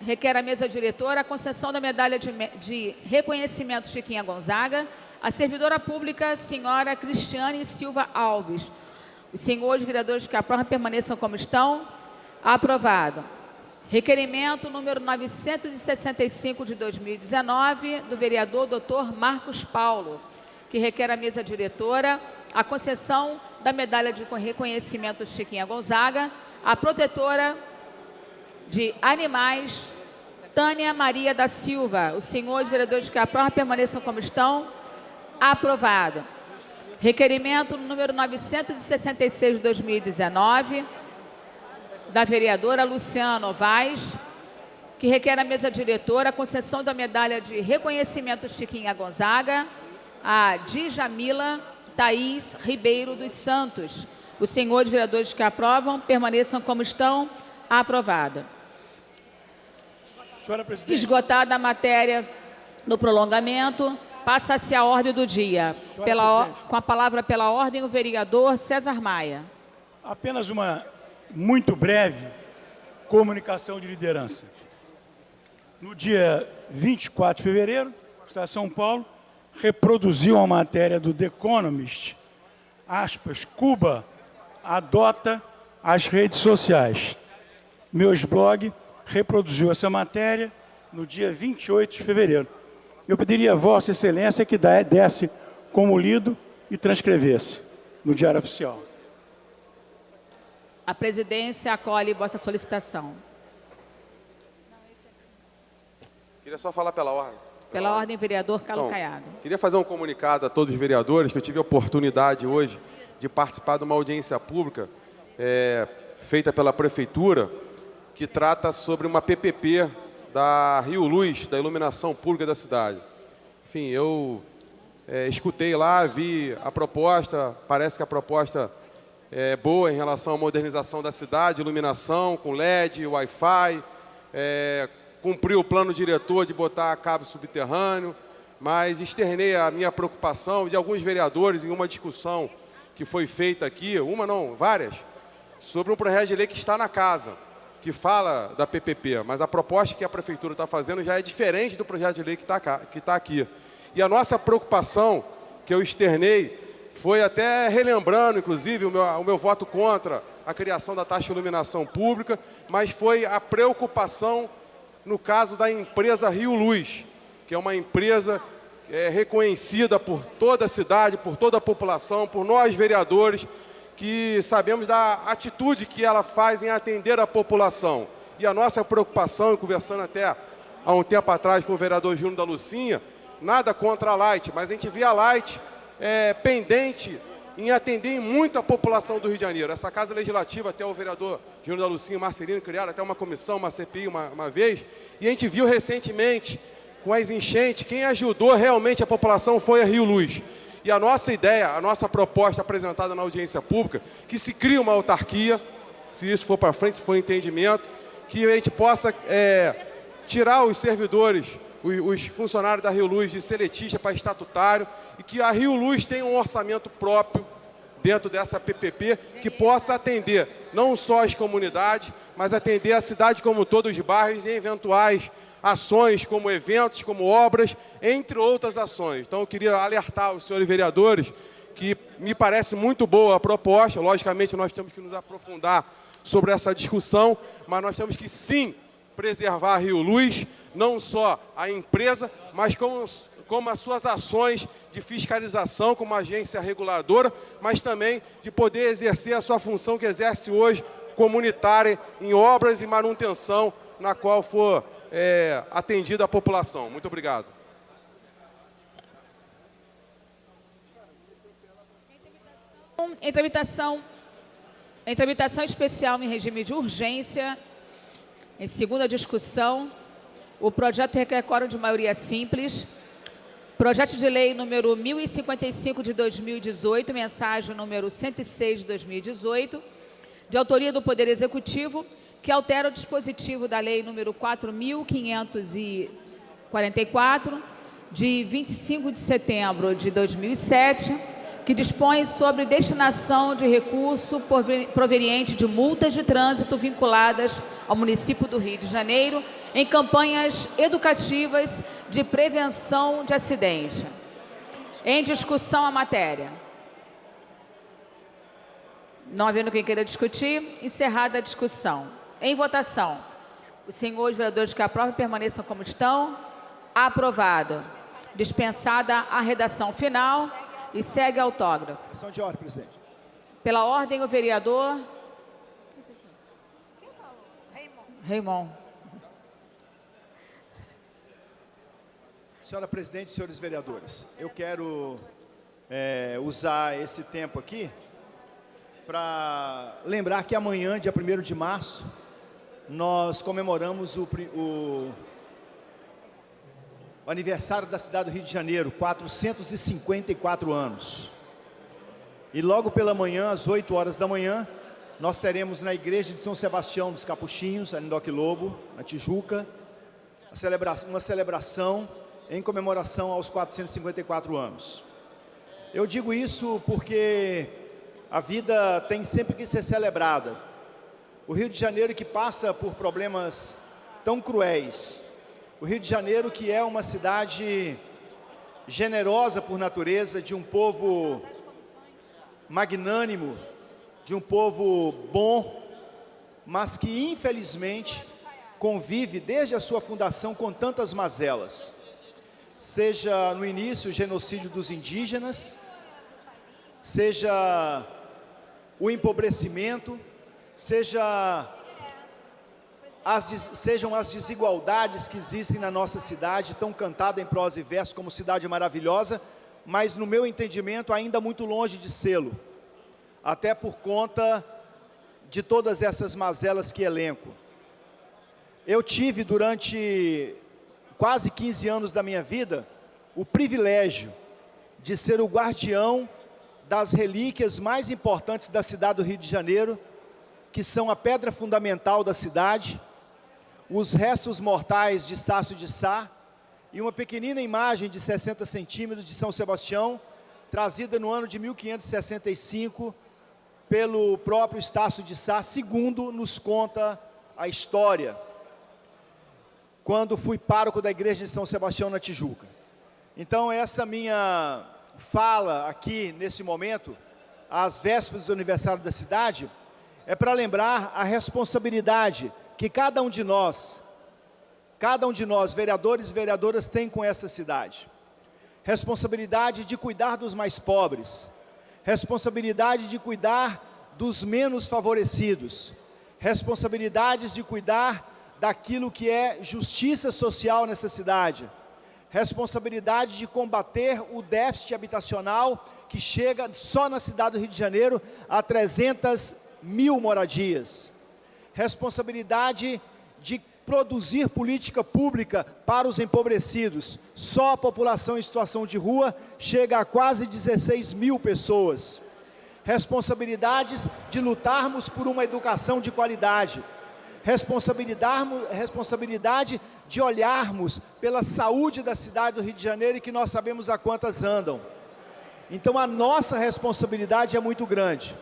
requer à mesa diretora a concessão da medalha de reconhecimento Chiquinha Gonzaga à servidora pública, senhora Cristiane Silva Alves. Os senhores vereadores que aprovam permaneçam como estão. Aprovado. Requerimento número 965 de 2019, do vereador Dr. Marcos Paulo, que requer à mesa diretora a concessão da medalha de reconhecimento Chiquinha Gonzaga à protetora de animais, Tânia Maria da Silva. Os senhores vereadores que aprovam permaneçam como estão. Aprovado. Requerimento número 966 de 2019, da vereadora Luciana Novaes, que requer à mesa diretora a concessão da medalha de reconhecimento Chiquinha Gonzaga a Djamila Thaís Ribeiro dos Santos. Os senhores vereadores que aprovam permaneçam como estão. Aprovado. Senhora presidente. Esgotada a matéria do prolongamento, passa-se a ordem do dia. Com a palavra pela ordem, o vereador César Maia. Apenas uma muito breve comunicação de liderança. No dia 24 de fevereiro, o Estado de São Paulo reproduziu a matéria do The Economist, aspas, Cuba adota as redes sociais. Meus blog reproduziu essa matéria no dia 28 de fevereiro. Eu pediria a Vossa Excelência que desse como lido e transcrevesse no Diário Oficial. A presidência acolhe vossa solicitação. Queria só falar pela ordem. Pela ordem, vereador Carlos Então, Caiado. Queria fazer um comunicado a todos os vereadores, que eu tive a oportunidade hoje de participar de uma audiência pública feita pela Prefeitura, que trata sobre uma PPP da Rio Luz, da iluminação pública da cidade. Enfim, eu escutei lá, vi a proposta, parece que a proposta é boa em relação à modernização da cidade, iluminação com LED, Wi-Fi, cumpriu o plano diretor de botar cabo subterrâneo, mas externei a minha preocupação de alguns vereadores em uma discussão que foi feita aqui, uma não, várias, sobre um projeto de lei que está na casa, que fala da PPP, mas a proposta que a Prefeitura está fazendo já é diferente do projeto de lei que está aqui. E a nossa preocupação, que eu externei, foi até relembrando, inclusive, o meu voto contra a criação da taxa de iluminação pública, mas foi a preocupação no caso da empresa Rio Luz, que é uma empresa reconhecida por toda a cidade, por toda a população, por nós vereadores, que sabemos da atitude que ela faz em atender a população. E a nossa preocupação, conversando até há um tempo atrás com o vereador Júnior da Lucinha, nada contra a Light, mas a gente vê a Light pendente em atender muito a população do Rio de Janeiro. Essa Casa Legislativa, até o vereador Júnior da Lucinha e Marcelino criaram até uma comissão, uma CPI uma vez, e a gente viu recentemente, com as enchentes, quem ajudou realmente a população foi a Rio Luz. E a nossa ideia, a nossa proposta apresentada na audiência pública, que se crie uma autarquia, se isso for para frente, se for entendimento, que a gente possa tirar os servidores, os funcionários da Rio Luz de seletista para estatutário, e que a Rio Luz tenha um orçamento próprio dentro dessa PPP, que possa atender não só as comunidades, mas atender a cidade como todos os bairros em eventuais ações, como eventos, como obras, entre outras ações. Então, eu queria alertar os senhores vereadores que me parece muito boa a proposta. Logicamente, nós temos que nos aprofundar sobre essa discussão, mas nós temos que, sim, preservar a Rio Luz, não só a empresa, mas como as suas ações de fiscalização como agência reguladora, mas também de poder exercer a sua função que exerce hoje, comunitária, em obras e manutenção, na qual for atendida a população. Muito obrigado. Em tramitação especial em regime de urgência, Em segunda discussão, o projeto requer quórum de maioria simples. Projeto de lei número 1055 de 2018, mensagem número 106 de 2018, de autoria do Poder Executivo, que altera o dispositivo da lei número 4.544, de 25 de setembro de 2007, que dispõe sobre destinação de recurso proveniente de multas de trânsito vinculadas ao município do Rio de Janeiro em campanhas educativas de prevenção de acidente. Em discussão a matéria. Não havendo quem queira discutir, encerrada a discussão. Em votação, os senhores vereadores que aprovam permaneçam como estão. Aprovado. Dispensada a redação final e segue autógrafo. Questão de ordem, presidente. Pela ordem, o vereador Raimon. Senhora presidente, senhores vereadores, eu quero usar esse tempo aqui para lembrar que amanhã, dia 1º de março, nós comemoramos o aniversário da cidade do Rio de Janeiro, 454 anos. E logo pela manhã, às 8 horas da manhã, nós teremos na igreja de São Sebastião dos Capuchinhos, ali em Doc Lobo, na Tijuca, uma celebração em comemoração aos 454 anos. Eu digo isso porque a vida tem sempre que ser celebrada. O Rio de Janeiro que passa por problemas tão cruéis, o Rio de Janeiro que é uma cidade generosa por natureza, de um povo magnânimo, de um povo bom, mas que infelizmente convive desde a sua fundação com tantas mazelas. Seja no início o genocídio dos indígenas, seja o empobrecimento, sejam as desigualdades que existem na nossa cidade, tão cantada em prosa e verso como cidade maravilhosa, mas no meu entendimento ainda muito longe de sê-lo, até por conta de todas essas mazelas que elenco. Eu tive durante quase 15 anos da minha vida o privilégio de ser o guardião das relíquias mais importantes da cidade do Rio de Janeiro, que são a pedra fundamental da cidade, os restos mortais de Estácio de Sá e uma pequenina imagem de 60 centímetros de São Sebastião, trazida no ano de 1565 pelo próprio Estácio de Sá, segundo nos conta a história, quando fui pároco da igreja de São Sebastião na Tijuca. Então essa minha fala aqui nesse momento, às vésperas do aniversário da cidade, é para lembrar a responsabilidade que cada um de nós, vereadores e vereadoras, tem com essa cidade. Responsabilidade de cuidar dos mais pobres, responsabilidade de cuidar dos menos favorecidos, responsabilidades de cuidar daquilo que é justiça social nessa cidade, responsabilidade de combater o déficit habitacional que chega só na cidade do Rio de Janeiro a 300 mil moradias, responsabilidade de produzir política pública para os empobrecidos. Só a população em situação de rua chega a quase 16 mil pessoas. Responsabilidades de lutarmos por uma educação de qualidade, responsabilidade de olharmos pela saúde da cidade do Rio de Janeiro, e que nós sabemos a quantas andam. Então a nossa responsabilidade é muito grande.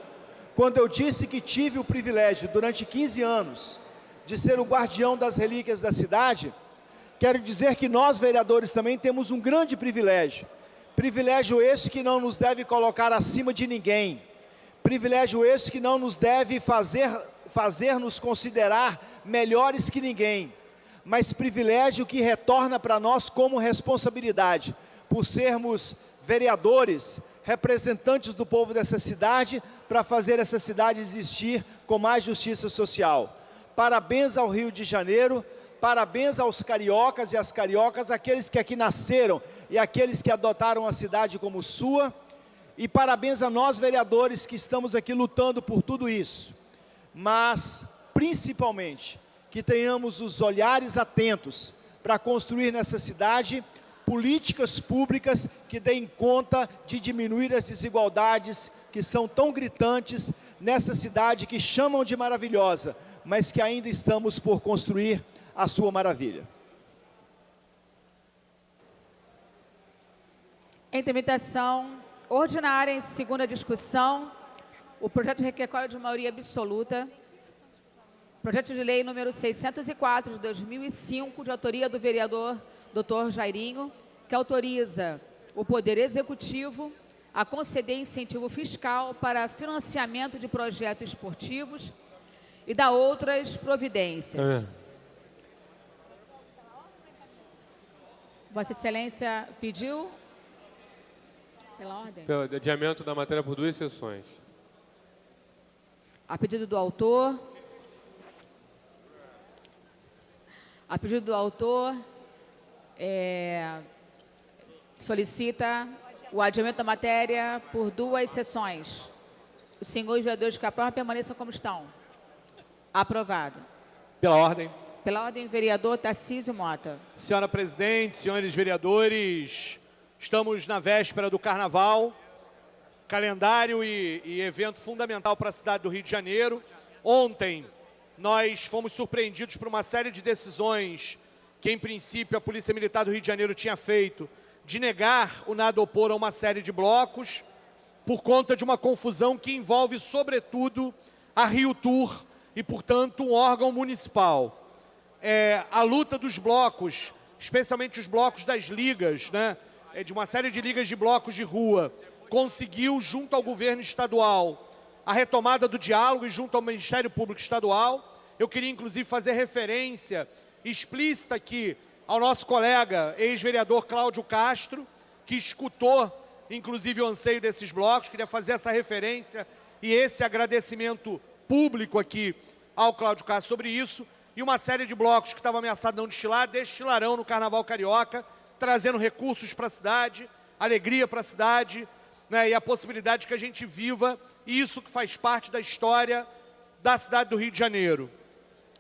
Quando eu disse que tive o privilégio durante 15 anos de ser o guardião das relíquias da cidade, quero dizer que nós vereadores também temos um grande privilégio. Privilégio esse que não nos deve colocar acima de ninguém. Privilégio esse que não nos deve fazer nos considerar melhores que ninguém, mas privilégio que retorna para nós como responsabilidade, por sermos vereadores, representantes do povo dessa cidade, para fazer essa cidade existir com mais justiça social. Parabéns ao Rio de Janeiro, parabéns aos cariocas e às cariocas, aqueles que aqui nasceram e aqueles que adotaram a cidade como sua, e parabéns a nós vereadores que estamos aqui lutando por tudo isso. Mas, principalmente, que tenhamos os olhares atentos para construir nessa cidade políticas públicas que deem conta de diminuir as desigualdades que são tão gritantes nessa cidade que chamam de maravilhosa, mas que ainda estamos por construir a sua maravilha. Em tramitação ordinária, em segunda discussão, o projeto requer de maioria absoluta. Projeto de lei número 604 de 2005, de autoria do vereador Dr. Jairinho, que autoriza o Poder Executivo a conceder incentivo fiscal para financiamento de projetos esportivos e da outras providências. Vossa Excelência pediu, pela ordem, pelo adiamento da matéria por 2 sessões. A pedido do autor, solicita o adiamento da matéria por 2 sessões. Os senhores vereadores que aprovam permaneçam como estão. Aprovado. Pela ordem. Pela ordem, vereador Tarcísio Mota. Senhora presidente, senhores vereadores, estamos na véspera do Carnaval, calendário e evento fundamental para a cidade do Rio de Janeiro. Ontem, nós fomos surpreendidos por uma série de decisões que, em princípio, a Polícia Militar do Rio de Janeiro tinha feito, de negar o nada opor a uma série de blocos, por conta de uma confusão que envolve, sobretudo, a Rio Tour e, portanto, um órgão municipal. A luta dos blocos, especialmente os blocos das ligas, né, de uma série de ligas de blocos de rua, conseguiu, junto ao governo estadual, a retomada do diálogo e junto ao Ministério Público Estadual. Eu queria, inclusive, fazer referência explícita aqui ao nosso colega, ex-vereador Cláudio Castro, que escutou, inclusive, o anseio desses blocos. Queria fazer essa referência e esse agradecimento público aqui ao Cláudio Castro sobre isso. E uma série de blocos que estavam ameaçados de não destilar, destilarão no Carnaval Carioca, trazendo recursos para a cidade, alegria para a cidade, né, e a possibilidade de que a gente viva isso que faz parte da história da cidade do Rio de Janeiro.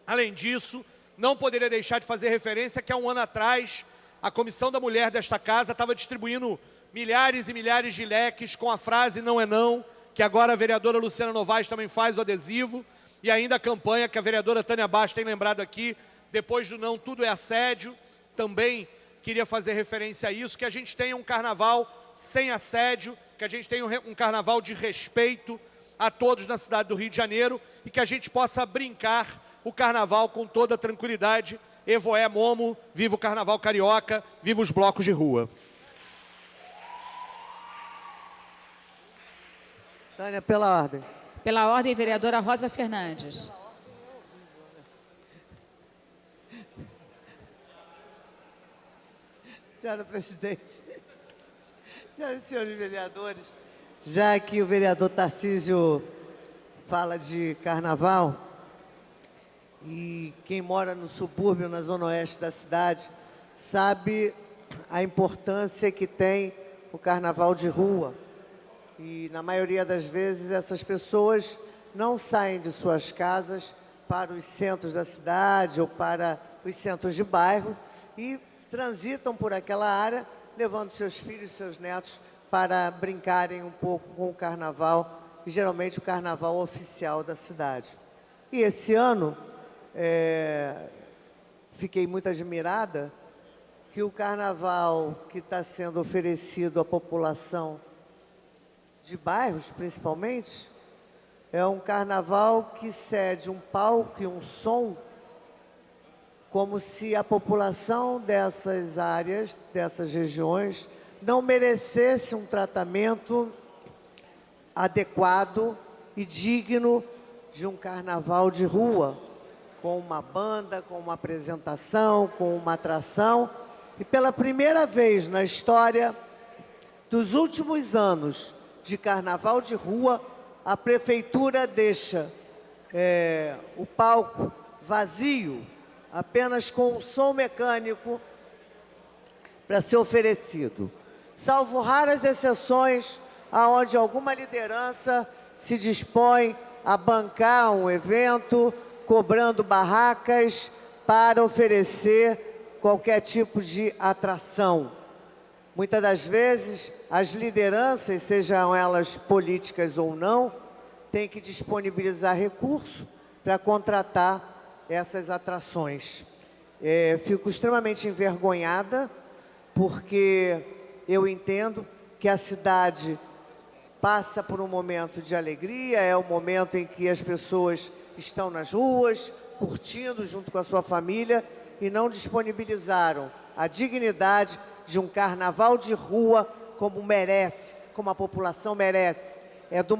Além disso, não poderia deixar de fazer referência que há um ano atrás, a Comissão da Mulher desta casa estava distribuindo milhares e milhares de leques com a frase "não é não", que agora a vereadora Luciana Novaes também faz o adesivo, e ainda a campanha que a vereadora Tânia Bastos tem lembrado aqui, depois do não, tudo é assédio. Também queria fazer referência a isso, que a gente tenha um carnaval sem assédio, que a gente tenha um carnaval de respeito a todos na cidade do Rio de Janeiro e que a gente possa brincar o carnaval com toda tranquilidade. Evoé Momo, viva o Carnaval Carioca, viva os blocos de rua. Tânia, pela ordem. Pela ordem, vereadora Rosa Fernandes. Senhora presidente, senhoras e senhores vereadores, já que o vereador Tarcísio fala de carnaval, e quem mora no subúrbio, na zona oeste da cidade, sabe a importância que tem o carnaval de rua. E, na maioria das vezes, essas pessoas não saem de suas casas para os centros da cidade ou para os centros de bairro e transitam por aquela área, levando seus filhos e seus netos para brincarem um pouco com o carnaval, e geralmente o carnaval oficial da cidade. E esse ano, fiquei muito admirada que o carnaval que está sendo oferecido à população de bairros, principalmente, é um carnaval que cede um palco e um som como se a população dessas áreas, dessas regiões, não merecesse um tratamento adequado e digno de um carnaval de rua, com uma banda, com uma apresentação, com uma atração. E pela primeira vez na história dos últimos anos de carnaval de rua, a prefeitura deixa o palco vazio, apenas com um som mecânico para ser oferecido. Salvo raras exceções, aonde alguma liderança se dispõe a bancar um evento cobrando barracas para oferecer qualquer tipo de atração. Muitas das vezes, as lideranças, sejam elas políticas ou não, têm que disponibilizar recursos para contratar essas atrações. Fico extremamente envergonhada, porque eu entendo que a cidade passa por um momento de alegria, é o momento em que as pessoas estão nas ruas, curtindo junto com a sua família, e não disponibilizaram a dignidade de um carnaval de rua como merece, como a população merece. É de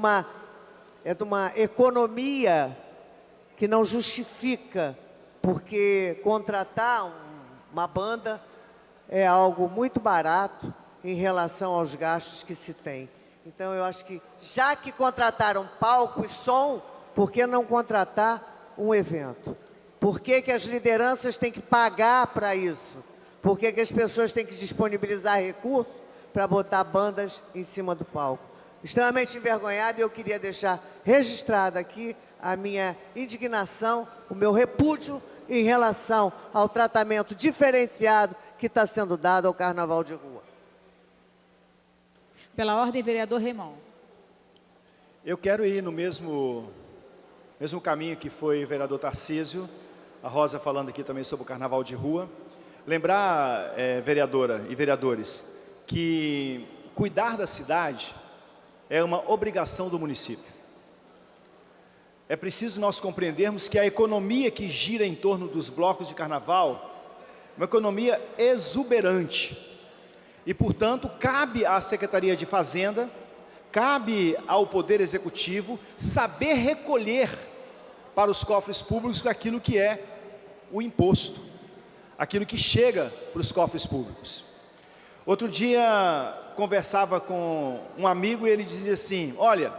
uma economia que não justifica, porque contratar uma banda é algo muito barato em relação aos gastos que se tem. Então, eu acho que, já que contrataram palco e som, por que não contratar um evento? Por que que as lideranças têm que pagar para isso? Por que que as pessoas têm que disponibilizar recursos para botar bandas em cima do palco? Extremamente envergonhada, e eu queria deixar registrado aqui a minha indignação, o meu repúdio em relação ao tratamento diferenciado que está sendo dado ao Carnaval de Rua. Pela ordem, vereador Raimon. Eu quero ir no mesmo caminho que foi o vereador Tarcísio, a Rosa falando aqui também sobre o Carnaval de Rua. Lembrar, vereadora e vereadores, que cuidar da cidade é uma obrigação do município. É preciso nós compreendermos que a economia que gira em torno dos blocos de carnaval é uma economia exuberante. E, portanto, cabe à Secretaria de Fazenda, cabe ao Poder Executivo saber recolher para os cofres públicos aquilo que é o imposto, aquilo que chega para os cofres públicos. Outro dia, conversava com um amigo e ele dizia assim, olha,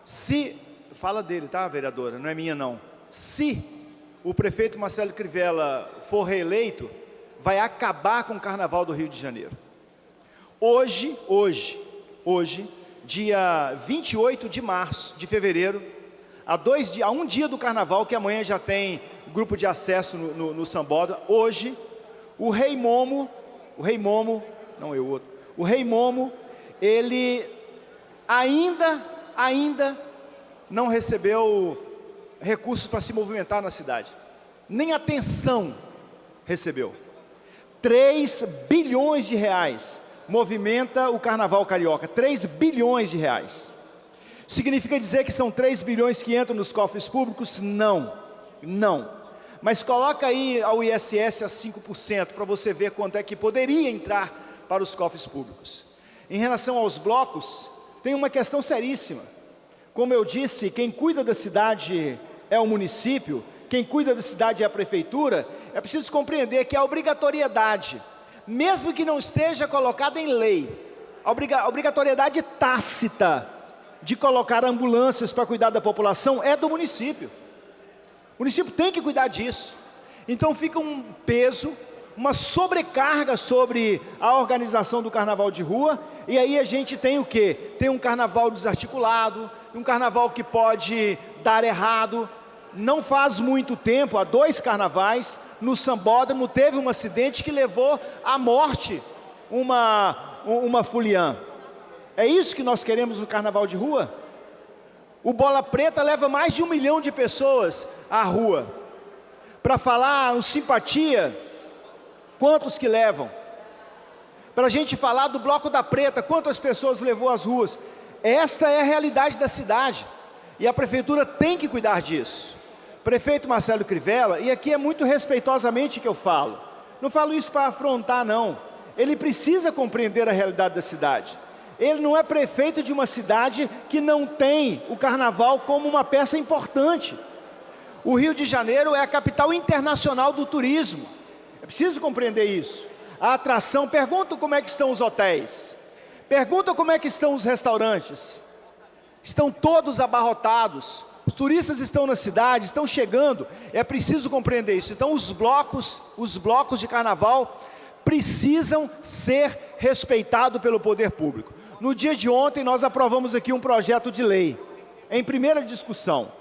se... Fala dele, tá, vereadora? Não é minha, não. Se o prefeito Marcelo Crivella for reeleito, vai acabar com o Carnaval do Rio de Janeiro. Hoje, dia 28 de fevereiro, há um dia do Carnaval, que amanhã já tem grupo de acesso no Sambódromo, hoje, o Rei Momo, ele ainda não recebeu recursos para se movimentar na cidade. Nem atenção recebeu. 3 bilhões de reais movimenta o Carnaval Carioca. 3 bilhões de reais. Significa dizer que são 3 bilhões que entram nos cofres públicos? Não. Mas coloca aí ao ISS a 5% para você ver quanto é que poderia entrar para os cofres públicos. Em relação aos blocos, tem uma questão seríssima. Como eu disse, quem cuida da cidade é o município, quem cuida da cidade é a prefeitura. É preciso compreender que a obrigatoriedade, mesmo que não esteja colocada em lei, a obrigatoriedade tácita de colocar ambulâncias para cuidar da população é do município. O município tem que cuidar disso. Então fica um peso, uma sobrecarga sobre a organização do Carnaval de Rua, e aí a gente tem o quê? Tem um carnaval desarticulado, um carnaval que pode dar errado. Não faz muito tempo, há 2 carnavais, no Sambódromo teve um acidente que levou à morte uma fuliã. É isso que nós queremos no Carnaval de Rua? O Bola Preta leva mais de 1 milhão de pessoas à rua. Para falar o simpatia, quantos que levam? Para a gente falar do Bloco da Preta, quantas pessoas levou às ruas? Esta é a realidade da cidade, e a prefeitura tem que cuidar disso. Prefeito Marcelo Crivella, e aqui é muito respeitosamente que eu falo, não falo isso para afrontar, não. Ele precisa compreender a realidade da cidade. Ele não é prefeito de uma cidade que não tem o carnaval como uma peça importante. O Rio de Janeiro é a capital internacional do turismo. É preciso compreender isso. A atração, pergunta como é que estão os hotéis. Pergunta como é que estão os restaurantes. Estão todos abarrotados. Os turistas estão na cidade, estão chegando. É preciso compreender isso. Então os blocos de carnaval precisam ser respeitados pelo poder público. No dia de ontem nós aprovamos aqui um projeto de lei, em primeira discussão.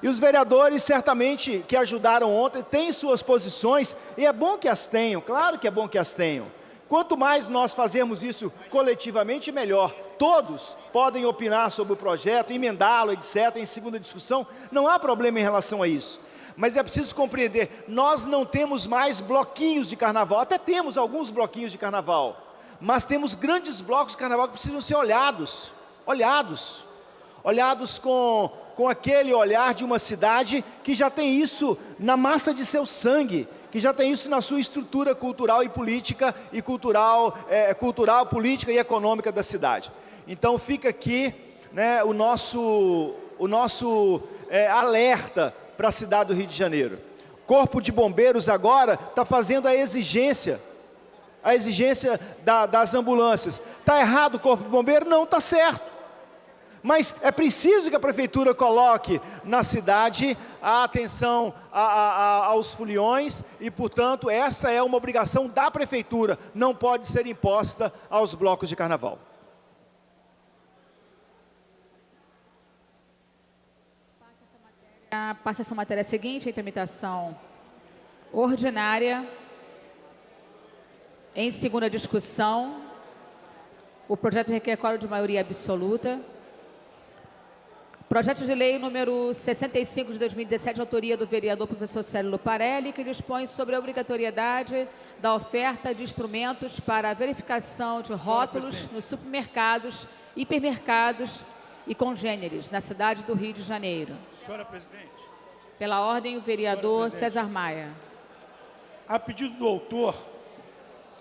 E os vereadores, certamente, que ajudaram ontem, têm suas posições, e é bom que as tenham, claro que é bom que as tenham. Quanto mais nós fazermos isso coletivamente, melhor. Todos podem opinar sobre o projeto, emendá-lo, etc., em segunda discussão, não há problema em relação a isso. Mas é preciso compreender, nós não temos mais bloquinhos de carnaval, até temos alguns bloquinhos de carnaval, mas temos grandes blocos de carnaval que precisam ser olhados com aquele olhar de uma cidade que já tem isso na massa de seu sangue, que já tem isso na sua estrutura cultural e política, e cultural, política e econômica da cidade. Então fica aqui, né, o nosso alerta para a cidade do Rio de Janeiro. Corpo de Bombeiros agora está fazendo a exigência das ambulâncias. Está errado o Corpo de Bombeiros? Não, está certo. Mas é preciso que a prefeitura coloque na cidade a atenção aos foliões e, portanto, essa é uma obrigação da prefeitura, não pode ser imposta aos blocos de carnaval. Passa essa matéria seguinte, em tramitação ordinária. Em segunda discussão, o projeto requer quórum de maioria absoluta. Projeto de lei número 65 de 2017, de autoria do vereador professor Célio Luparelli, que dispõe sobre a obrigatoriedade da oferta de instrumentos para a verificação de rótulos nos supermercados, hipermercados e congêneres na cidade do Rio de Janeiro. Senhora presidente. Pela ordem, o vereador César Maia. A pedido do autor,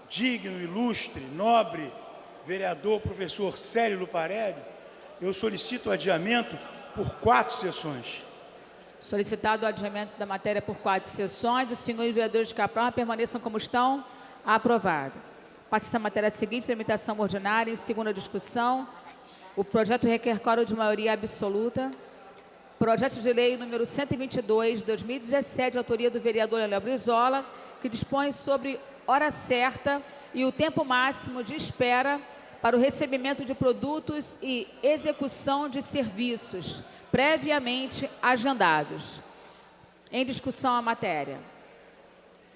digno, ilustre, nobre, vereador professor Célio Luparelli, eu solicito o adiamento por 4 sessões. Solicitado o adiamento da matéria por 4 sessões. Os senhores vereadores de Caprão permaneçam como estão. Aprovado. Passa essa matéria seguinte, tramitação ordinária, em segunda discussão. O projeto requer quórum de maioria absoluta. Projeto de lei número 122, de 2017, de autoria do vereador Léo Brizola, que dispõe sobre hora certa e o tempo máximo de espera para o recebimento de produtos e execução de serviços previamente agendados. Em discussão a matéria.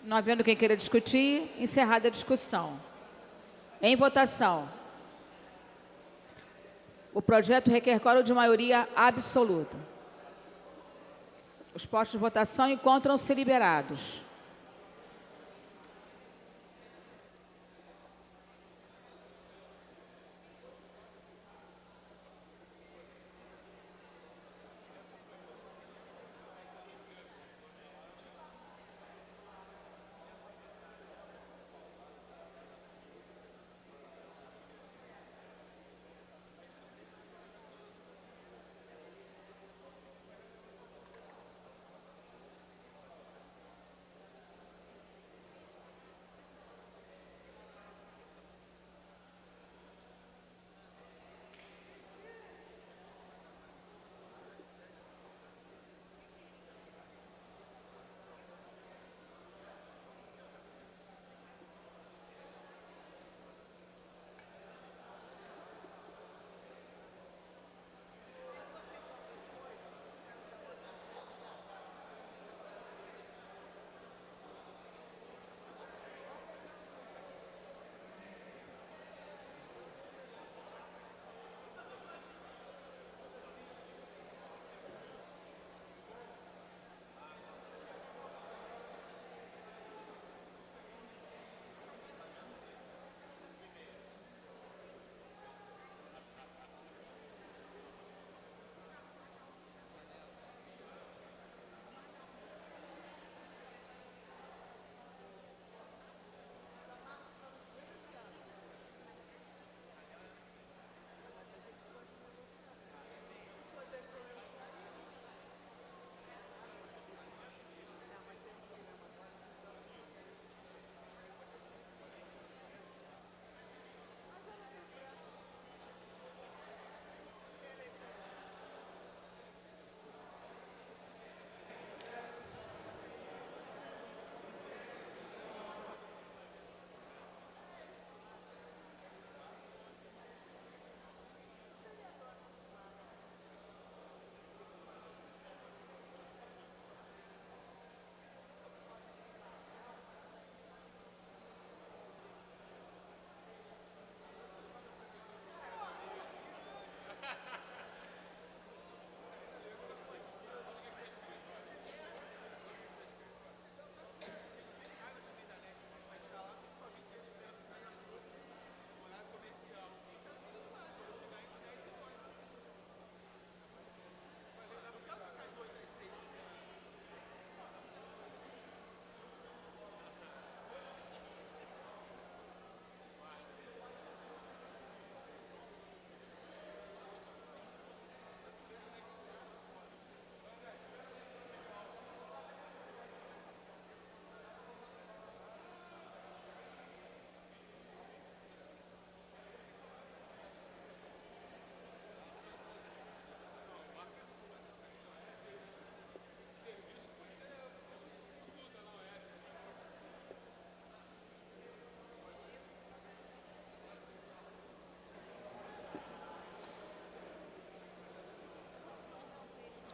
Não havendo quem queira discutir, encerrada a discussão. Em votação. O projeto requer quórum de maioria absoluta. Os postos de votação encontram-se liberados.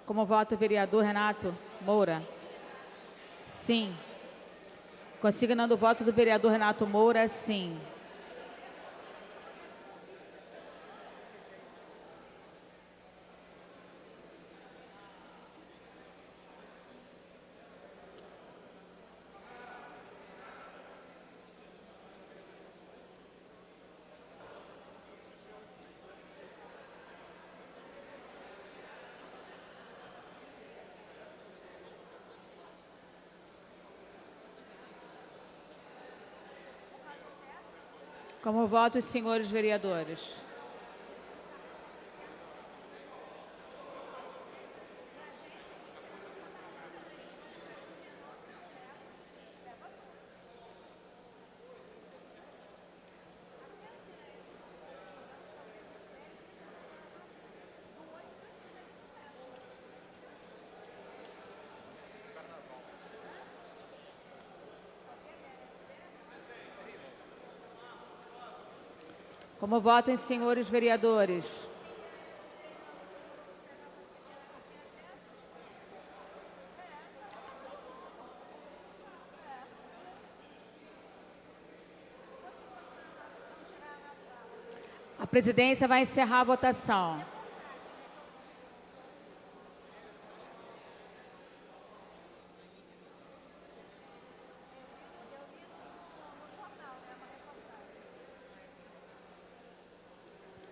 Como vota o vereador Renato Moura? Sim. Consignando o voto do vereador Renato Moura, sim. Como votam os senhores vereadores? Como votam os senhores vereadores? A presidência vai encerrar a votação.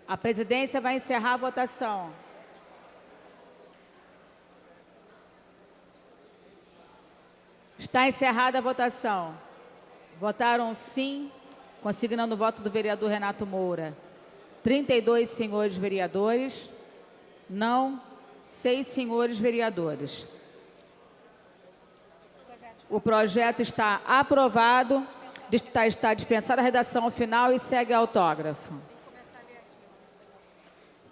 A presidência vai encerrar a votação. Está encerrada a votação. Votaram sim, consignando o voto do vereador Renato Moura. 32 senhores vereadores. Não, 6 senhores vereadores. O projeto está aprovado, está dispensada a redação final e segue autógrafo.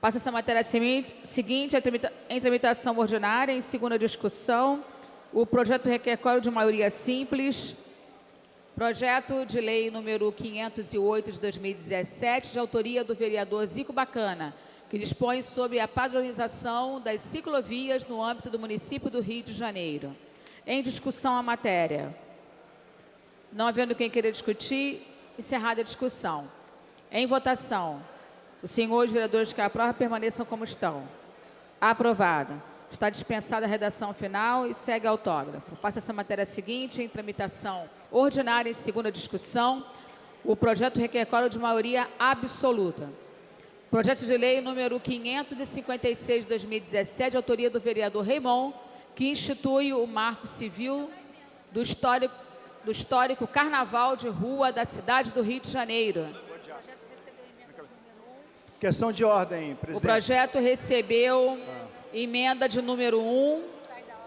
Passa-se a matéria seguinte, em tramitação ordinária, em segunda discussão, o projeto requer quórum de maioria simples. Projeto de lei número 508 de 2017, de autoria do vereador Zico Bacana, que dispõe sobre a padronização das ciclovias no âmbito do município do Rio de Janeiro. Em discussão a matéria. Não havendo quem queira discutir, encerrada a discussão. Em votação. Os senhores vereadores que aprovam permaneçam como estão. Aprovado. Está dispensada a redação final e segue autógrafo. Passa essa matéria seguinte, em tramitação ordinária em segunda discussão. O projeto requer quórum de maioria absoluta. Projeto de lei número 556 de 2017, de autoria do vereador Raimon, que institui o marco civil do histórico Carnaval de Rua da cidade do Rio de Janeiro. Questão de ordem, presidente. O projeto recebeu emenda de número 1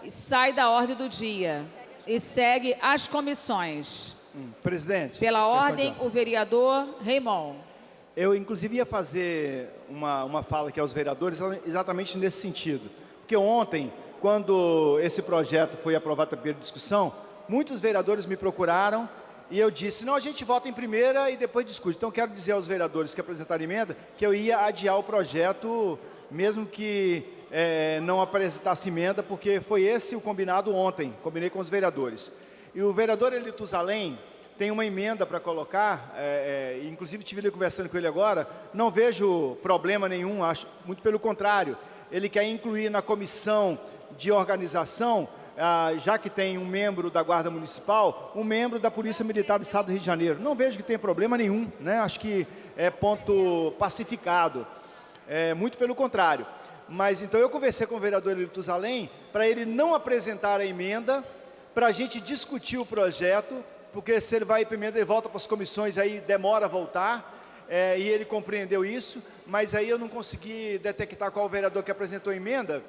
e sai da ordem do dia. E segue às comissões. Presidente. Pela ordem, o vereador Raimon. Eu, inclusive, ia fazer uma fala aqui aos vereadores exatamente nesse sentido. Porque ontem, quando esse projeto foi aprovado pela primeira discussão, muitos vereadores me procuraram e eu disse, não, a gente vota em primeira e depois discute. Então, quero dizer aos vereadores que apresentaram emenda que eu ia adiar o projeto, mesmo que não apresentasse emenda, porque foi esse o combinado ontem, combinei com os vereadores. E o vereador Elito Zalém tem uma emenda para colocar, inclusive estive ali conversando com ele agora, não vejo problema nenhum, acho muito pelo contrário. Ele quer incluir na comissão de organização, já que tem um membro da Guarda Municipal, um membro da Polícia Militar do Estado do Rio de Janeiro. Não vejo que tem problema nenhum, né? Acho que é ponto pacificado, muito pelo contrário. Mas então eu conversei com o vereador Elito Zalém para ele não apresentar a emenda, para a gente discutir o projeto, porque se ele vai para a emenda, ele volta para as comissões, aí demora a voltar, e ele compreendeu isso, mas aí eu não consegui detectar qual o vereador que apresentou a emenda,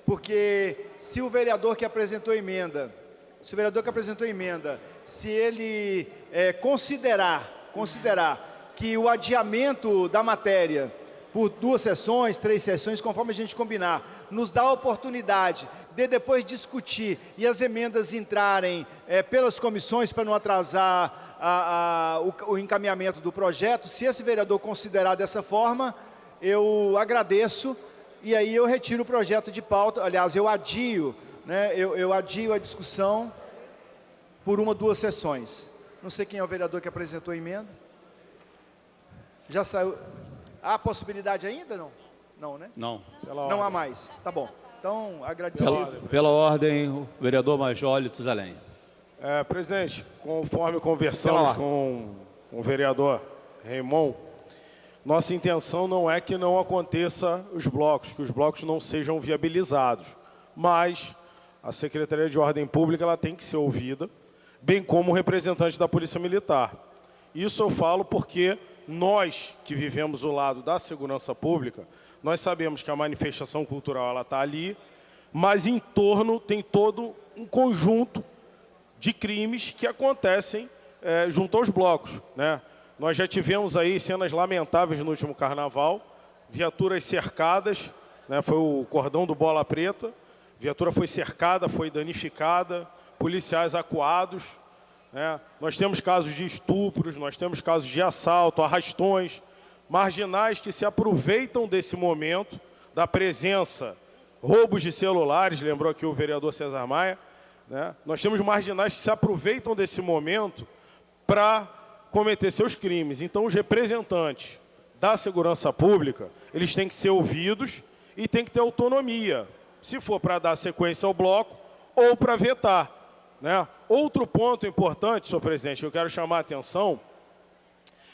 porque se o vereador que apresentou a emenda, se ele considerar que o adiamento da matéria por 2 sessões, 3 sessões, conforme a gente combinar, nos dá a oportunidade de depois discutir e as emendas entrarem pelas comissões para não atrasar o encaminhamento do projeto, se esse vereador considerar dessa forma, eu agradeço, e aí eu retiro o projeto de pauta, aliás, eu adio, né, eu adio a discussão por 1 ou 2 sessões. Não sei quem é o vereador que apresentou a emenda. Já saiu. Há possibilidade ainda, não? Não, né? Não. Não há mais. Tá bom. Então, agradecido. Pela ordem, o vereador Major Tusalém. Presidente, conforme conversamos com o vereador Raimon, nossa intenção não é que não aconteça os blocos, que os blocos não sejam viabilizados, mas a Secretaria de Ordem Pública ela tem que ser ouvida, bem como o representante da Polícia Militar. Isso eu falo porque nós, que vivemos o lado da segurança pública, nós sabemos que a manifestação cultural está ali, mas em torno tem todo um conjunto de crimes que acontecem junto aos blocos, né? Nós já tivemos aí cenas lamentáveis no último carnaval, viaturas cercadas, né? Foi o cordão do Bola Preta, viatura foi cercada, foi danificada, policiais acuados, né? Nós temos casos de estupros, nós temos casos de assalto, arrastões, marginais que se aproveitam desse momento, da presença, roubos de celulares, lembrou aqui o vereador César Maia, né? Nós temos marginais que se aproveitam desse momento para cometer seus crimes. Então, os representantes da segurança pública, eles têm que ser ouvidos e têm que ter autonomia, se for para dar sequência ao bloco ou para vetar, né? Outro ponto importante, senhor presidente, que eu quero chamar a atenção,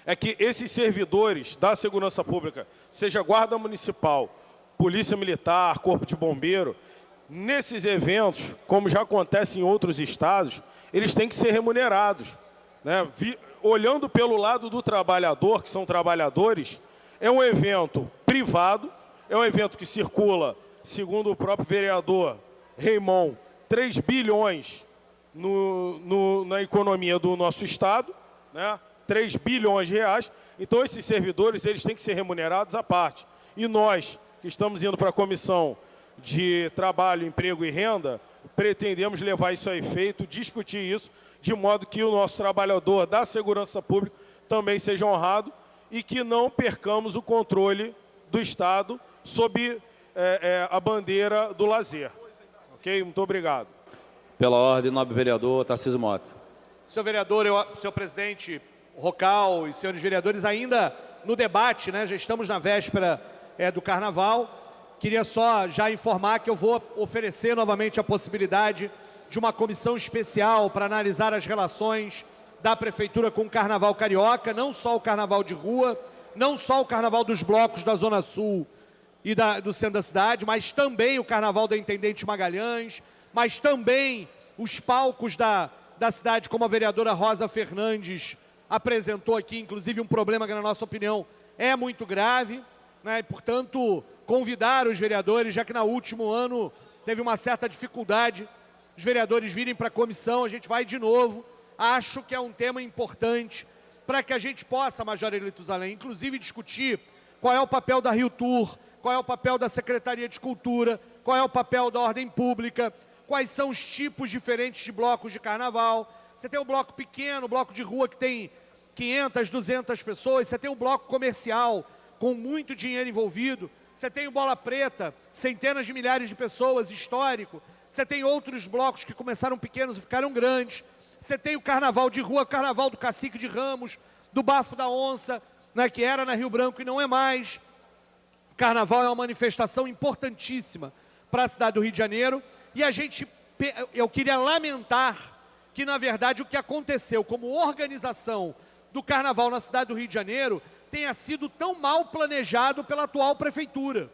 é que esses servidores da segurança pública, seja guarda municipal, polícia militar, corpo de bombeiro, nesses eventos, como já acontece em outros estados, eles têm que ser remunerados, né? Olhando pelo lado do trabalhador, que são trabalhadores, é um evento privado, é um evento que circula, segundo o próprio vereador Raimon, 3 bilhões na economia do nosso estado, né? 3 bilhões de reais. Então, esses servidores eles têm que ser remunerados à parte. E nós, que estamos indo para a Comissão de Trabalho, Emprego e Renda, pretendemos levar isso a efeito, discutir isso, de modo que o nosso trabalhador da segurança pública também seja honrado e que não percamos o controle do Estado sob a bandeira do lazer. Ok? Muito obrigado. Pela ordem, nobre vereador Tarcísio Mota. Senhor vereador, senhor presidente Rocal e senhores vereadores, ainda no debate, né, já estamos na véspera do Carnaval, queria só já informar que eu vou oferecer novamente a possibilidade de uma comissão especial para analisar as relações da Prefeitura com o Carnaval Carioca, não só o Carnaval de rua, não só o Carnaval dos blocos da Zona Sul e do centro da cidade, mas também o Carnaval da Intendente Magalhães, mas também os palcos da cidade, como a vereadora Rosa Fernandes apresentou aqui, inclusive um problema que, na nossa opinião, é muito grave, né? E, portanto, convidar os vereadores, já que no último ano teve uma certa dificuldade, os vereadores virem para a comissão, a gente vai de novo. Acho que é um tema importante para que a gente possa, Major Tusalém, inclusive discutir qual é o papel da Rio Tour, qual é o papel da Secretaria de Cultura, qual é o papel da Ordem Pública, quais são os tipos diferentes de blocos de carnaval. Você tem o bloco pequeno, o bloco de rua que tem 500, 200 pessoas, você tem o bloco comercial com muito dinheiro envolvido, você tem o Bola Preta, centenas de milhares de pessoas, histórico, você tem outros blocos que começaram pequenos e ficaram grandes, você tem o Carnaval de rua, o Carnaval do Cacique de Ramos, do Bafo da Onça, né, que era na Rio Branco e não é mais. O Carnaval é uma manifestação importantíssima para a cidade do Rio de Janeiro e eu queria lamentar que, na verdade, o que aconteceu como organização do Carnaval na cidade do Rio de Janeiro tenha sido tão mal planejado pela atual Prefeitura,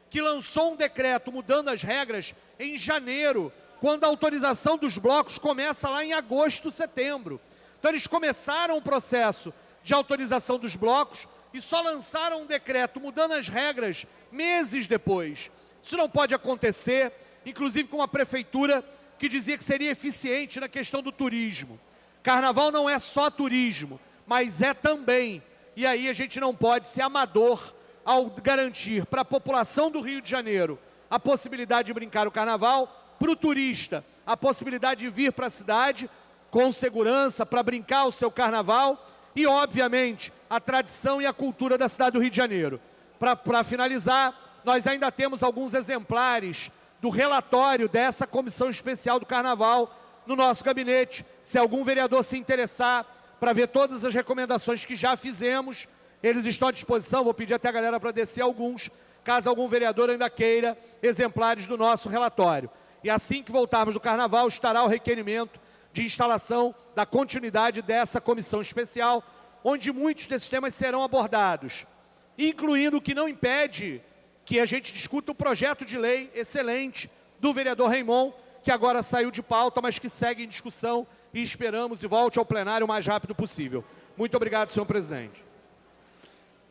que lançou um decreto mudando as regras em janeiro, quando a autorização dos blocos começa lá em agosto, setembro. Então eles começaram o processo de autorização dos blocos e só lançaram um decreto mudando as regras meses depois. Isso não pode acontecer, inclusive com uma prefeitura que dizia que seria eficiente na questão do turismo. Carnaval não é só turismo, mas é também. E aí a gente não pode ser amador ao garantir para a população do Rio de Janeiro a possibilidade de brincar o Carnaval, para o turista a possibilidade de vir para a cidade com segurança para brincar o seu Carnaval e, obviamente, a tradição e a cultura da cidade do Rio de Janeiro. Para finalizar, nós ainda temos alguns exemplares do relatório dessa comissão especial do Carnaval no nosso gabinete. Se algum vereador se interessar para ver todas as recomendações que já fizemos, eles estão à disposição. Vou pedir até a galera para descer alguns, caso algum vereador ainda queira exemplares do nosso relatório. E assim que voltarmos do Carnaval, estará o requerimento de instalação da continuidade dessa comissão especial, onde muitos desses temas serão abordados, incluindo o que não impede que a gente discuta o projeto de lei excelente do vereador Raimon, que agora saiu de pauta, mas que segue em discussão e esperamos e volte ao plenário o mais rápido possível. Muito obrigado, senhor presidente.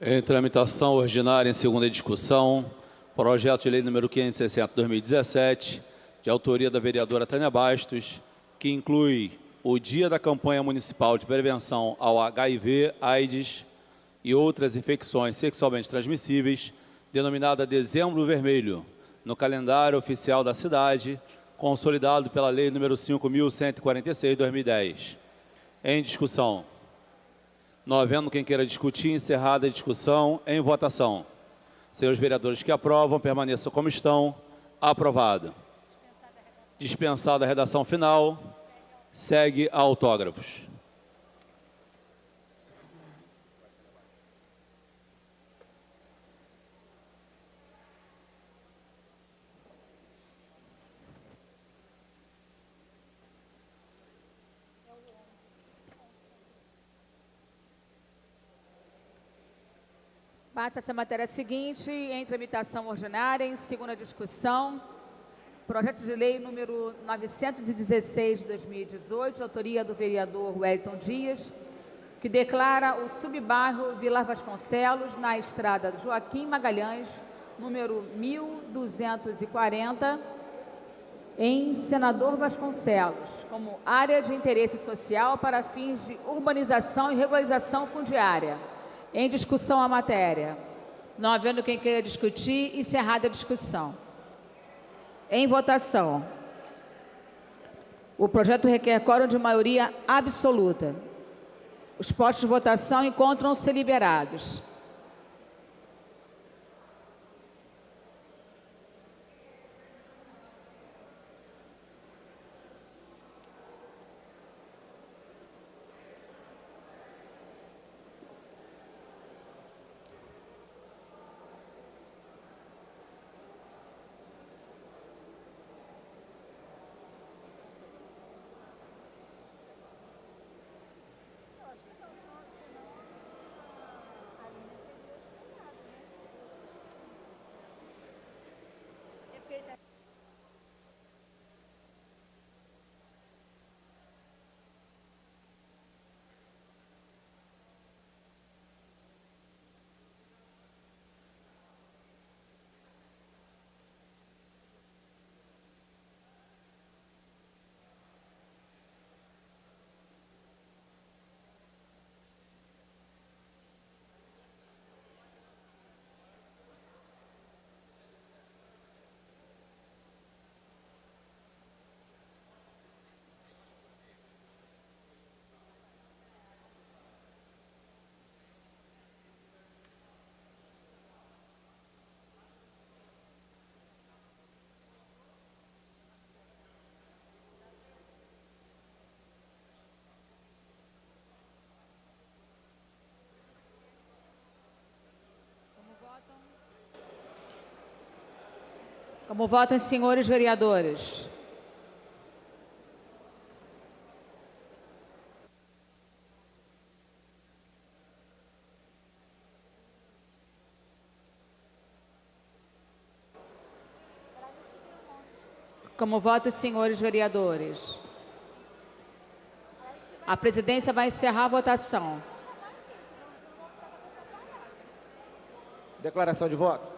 Em tramitação ordinária em segunda discussão, projeto de lei número 560/2017, de autoria da vereadora Tânia Bastos, que inclui o Dia da Campanha Municipal de Prevenção ao HIV, AIDS e outras infecções sexualmente transmissíveis, denominada Dezembro Vermelho, no calendário oficial da cidade, consolidado pela Lei número 5.146/2010. Em discussão. Não havendo quem queira discutir, encerrada a discussão, em votação. Senhores vereadores que aprovam, permaneçam como estão. Aprovado. Dispensada a redação final, segue a autógrafos. Passa-se a matéria seguinte, em tramitação ordinária, em segunda discussão, projeto de lei número 916 de 2018, autoria do vereador Wellington Dias, que declara o subbairro Vilar Vasconcelos, na estrada Joaquim Magalhães, número 1240, em Senador Vasconcelos, como área de interesse social para fins de urbanização e regularização fundiária. Em discussão a matéria. Não havendo quem queira discutir, encerrada a discussão. Em votação. O projeto requer quórum de maioria absoluta. Os postos de votação encontram-se liberados. Como votam os senhores vereadores? Como votam os senhores vereadores? A presidência vai encerrar a votação. Declaração de voto.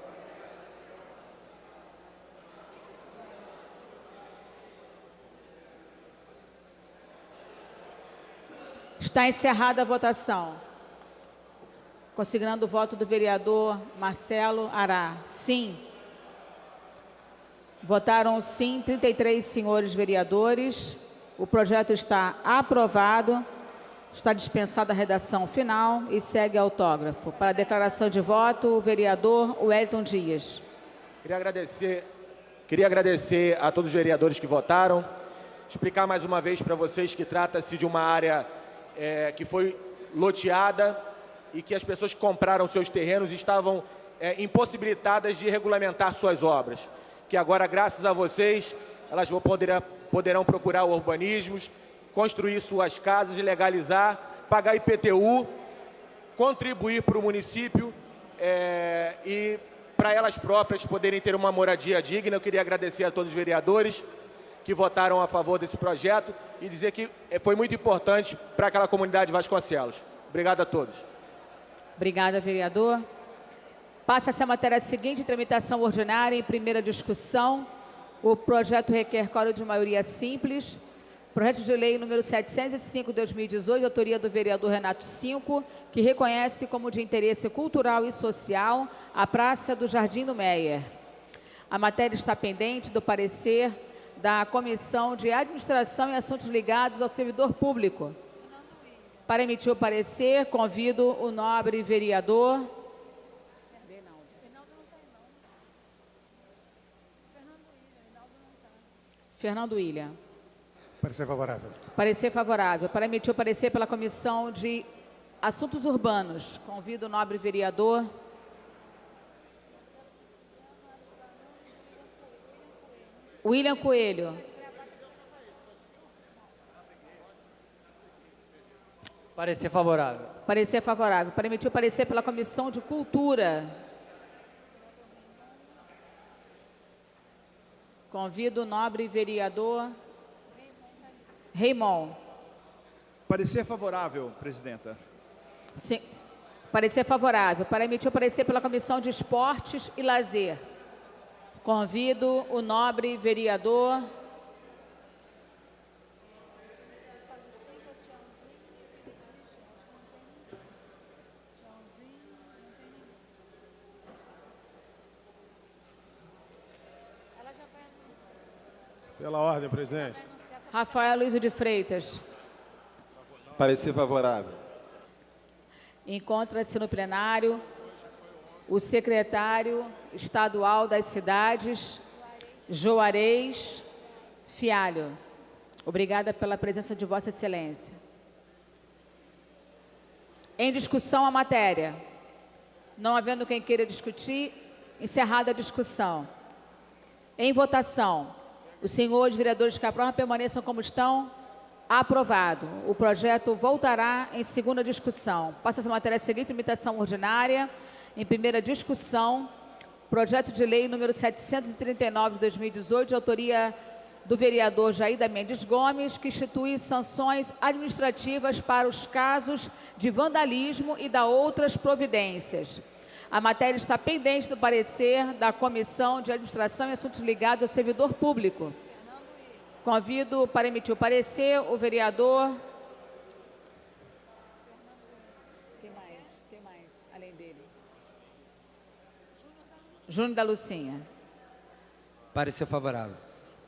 Está encerrada a votação. Consignando o voto do vereador Marcelo Ará. Sim. Votaram sim 33 senhores vereadores. O projeto está aprovado. Está dispensada a redação final e segue autógrafo. Para a declaração de voto, o vereador Wellington Dias. Queria agradecer a todos os vereadores que votaram, explicar mais uma vez para vocês que trata-se de uma área que foi loteada e que as pessoas que compraram seus terrenos estavam impossibilitadas de regulamentar suas obras. Que agora, graças a vocês, elas poderão procurar urbanismos, construir suas casas, legalizar, pagar IPTU, contribuir para o município e para elas próprias poderem ter uma moradia digna. Eu queria agradecer a todos os vereadores que votaram a favor desse projeto e dizer que foi muito importante para aquela comunidade Vasconcelos. Obrigado a todos. Obrigada, vereador. Passa-se a matéria seguinte, tramitação ordinária em primeira discussão. O projeto requer quórum de maioria simples. Projeto de lei número 705/2018, autoria do vereador Renato Cinco, que reconhece como de interesse cultural e social a Praça do Jardim do Meier. A matéria está pendente do parecer da Comissão de Administração e Assuntos Ligados ao Servidor Público. Para emitir o parecer, convido o nobre vereador Fernando William. Parecer favorável. Parecer favorável. Para emitir o parecer pela Comissão de Assuntos Urbanos, convido o nobre vereador William Coelho. Parecer favorável. Parecer favorável. Para emitir o parecer pela Comissão de Cultura, convido o nobre vereador Raimon. Parecer favorável, presidenta. Sim. Parecer favorável. Para emitir o parecer pela Comissão de Esportes e Lazer, convido o nobre vereador Pela ordem, presidente. Rafael Luiz de Freitas. Parecer favorável. Encontra-se no plenário o secretário estadual das cidades, Juarez Fialho. Obrigada pela presença de Vossa Excelência. Em discussão a matéria. Não havendo quem queira discutir, encerrada a discussão. Em votação, os senhores vereadores que aprovam permaneçam como estão. Aprovado. O projeto voltará em segunda discussão. Passa-se a matéria seguinte, tramitação ordinária. Em primeira discussão, projeto de lei número 739 de 2018, de autoria do vereador Jaída Mendes Gomes, que institui sanções administrativas para os casos de vandalismo e da outras providências. A matéria está pendente do parecer da Comissão de Administração e Assuntos Ligados ao Servidor Público. Convido para emitir o parecer o vereador... Quem mais, além dele? Júnior da Lucinha. Parecer favorável.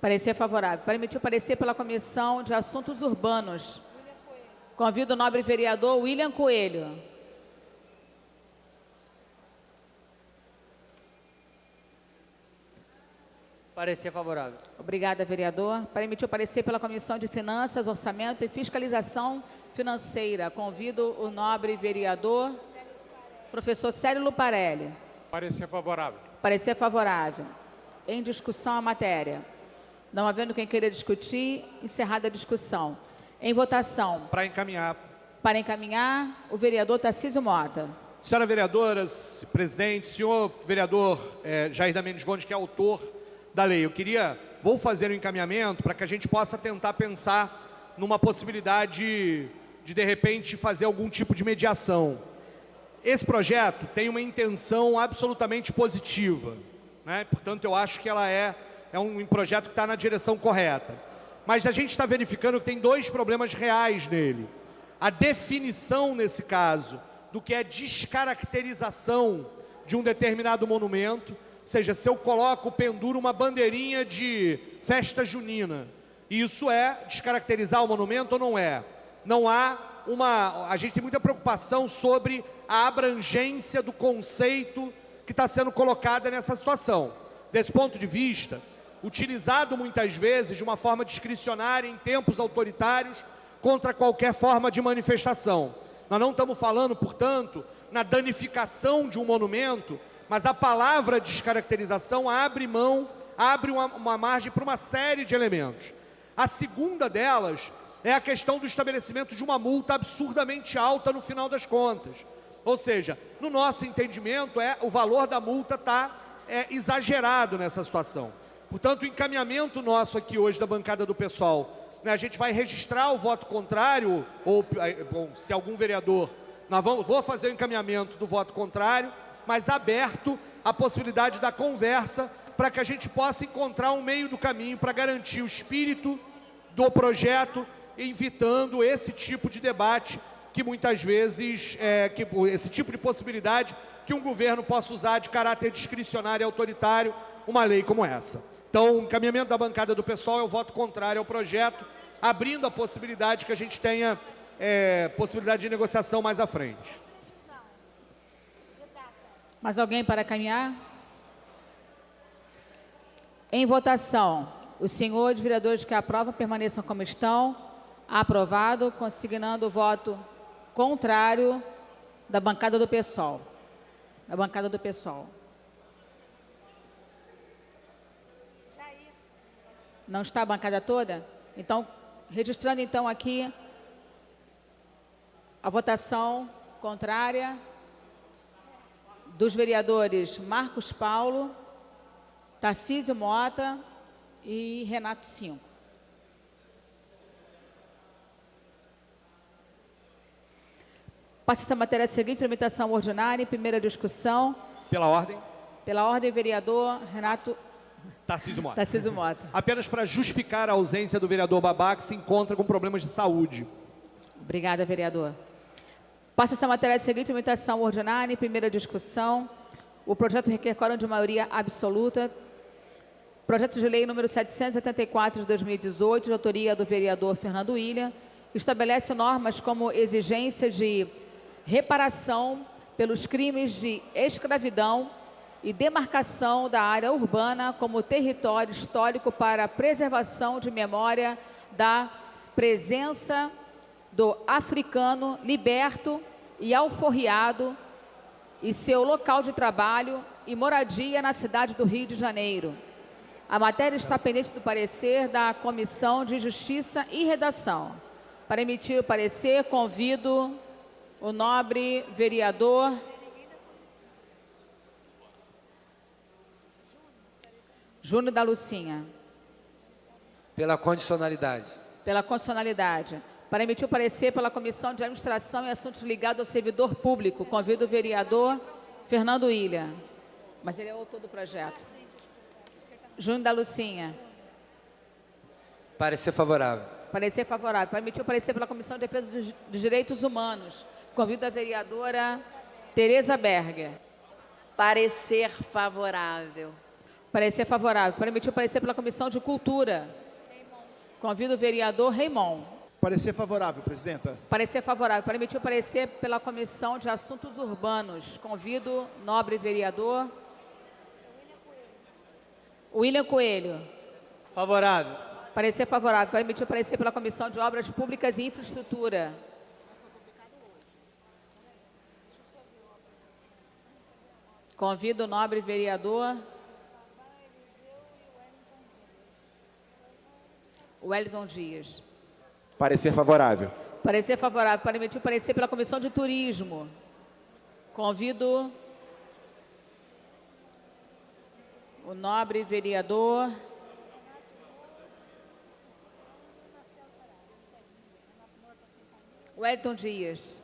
Parecer favorável. Para emitir o parecer pela Comissão de Assuntos Urbanos, convido o nobre vereador William Coelho. Parecer favorável. Obrigada, vereador. Para emitir o parecer pela Comissão de Finanças, Orçamento e Fiscalização Financeira, convido o nobre vereador, professor Célio Luparelli. Parecer favorável. Parecer favorável. Em discussão a matéria. Não havendo quem queira discutir, encerrada a discussão. Em votação. Para encaminhar. Para encaminhar, o vereador Tarcísio Mota. Senhora vereadora, presidente, senhor vereador Jaída Mendes Gomes, que é autor da lei, vou fazer um encaminhamento para que a gente possa tentar pensar numa possibilidade de repente, fazer algum tipo de mediação. Esse projeto tem uma intenção absolutamente positiva, né? Portanto, eu acho que ela é um projeto que está na direção correta. Mas a gente está verificando que tem dois problemas reais nele. A definição, nesse caso, do que é descaracterização de um determinado monumento. Ou seja, se eu coloco, penduro uma bandeirinha de festa junina, isso é descaracterizar o monumento ou não é? Não há a gente tem muita preocupação sobre a abrangência do conceito que está sendo colocada nessa situação. desse ponto de vista, utilizado muitas vezes de uma forma discricionária em tempos autoritários contra qualquer forma de manifestação. Nós não estamos falando, portanto, na danificação de um monumento, mas a palavra descaracterização abre uma margem para uma série de elementos. A segunda delas é a questão do estabelecimento de uma multa absurdamente alta no final das contas. Ou seja, no nosso entendimento, o valor da multa está exagerado nessa situação. Portanto, o encaminhamento nosso aqui hoje da bancada do PSOL, né, a gente vai registrar o voto contrário, ou bom, se algum vereador, vou fazer o encaminhamento do voto contrário, mas aberto a possibilidade da conversa para que a gente possa encontrar um meio do caminho para garantir o espírito do projeto, evitando esse tipo de debate que muitas vezes, esse tipo de possibilidade que um governo possa usar de caráter discricionário e autoritário uma lei como essa. Então, o encaminhamento da bancada do PSOL é o voto contrário ao projeto, abrindo a possibilidade que a gente tenha possibilidade de negociação mais à frente. Mais alguém para caminhar? Em votação, os senhores vereadores que aprovam permaneçam como estão. Aprovado, consignando o voto contrário da bancada do PSOL. Da bancada do PSOL. Não está a bancada toda? Então, registrando então aqui a votação contrária dos vereadores Marcos Paulo, Tarcísio Mota e Renato Cinco. Passa essa matéria seguinte, tramitação ordinária, em primeira discussão. Pela ordem. Pela ordem, vereador Renato Tarcísio Mota. Tarcísio Mota. Apenas para justificar a ausência do vereador Babá, que se encontra com problemas de saúde. Obrigada, vereador. Passa essa matéria seguinte, tramitação ordinária, em primeira discussão. O projeto requer quórum de maioria absoluta. Projeto de lei número 774 de 2018, de autoria do vereador Fernando Willian, estabelece normas como exigência de reparação pelos crimes de escravidão e demarcação da área urbana como território histórico para a preservação de memória da presença do africano liberto e alforriado e seu local de trabalho e moradia na cidade do Rio de Janeiro. A matéria está pendente do parecer da Comissão de Justiça e Redação. Para emitir o parecer, convido o nobre vereador Júnior da Lucinha. Pela condicionalidade. Pela condicionalidade. Para emitir o parecer pela Comissão de Administração e Assuntos ligados ao Servidor Público, convido o vereador Fernando Willian. Mas ele é o autor do projeto. Júnior da Lucinha. Parecer favorável. Parecer favorável. Para emitir o parecer pela Comissão de Defesa dos Direitos Humanos, convido a vereadora Tereza Berger. Parecer favorável. Parecer favorável. Para emitir o parecer pela Comissão de Cultura, convido o vereador Raimon. Parecer favorável, presidenta. Parecer favorável. Para emitir o parecer pela Comissão de Assuntos Urbanos, convido o nobre vereador Willian Coelho. Favorável. Parecer favorável. Para emitir o parecer pela Comissão de Obras Públicas e Infraestrutura. Convido o nobre vereador Wellington Dias. Parecer favorável. Parecer favorável. Para emitir o parecer pela Comissão de Turismo. Convido o nobre vereador Wellington Dias.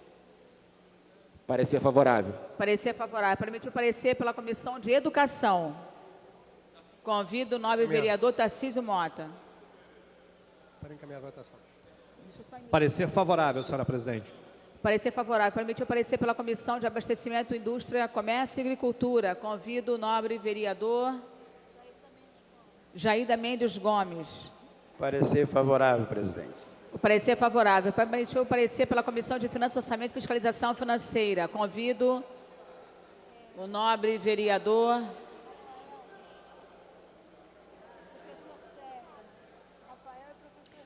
Parecer favorável. Parecer favorável. Para emitir o parecer pela Comissão de Educação. Convido o nobre vereador Tarcísio Mota. Para encaminhar a votação. Parecer favorável, senhora presidente. Parecer favorável. Para emitir o parecer pela Comissão de Abastecimento, Indústria, Comércio e Agricultura. Convido o nobre vereador Jaída Mendes Gomes. Parecer favorável, presidente. O parecer favorável. Para emitir o parecer pela Comissão de Finanças, Orçamento e Fiscalização Financeira. Convido o nobre vereador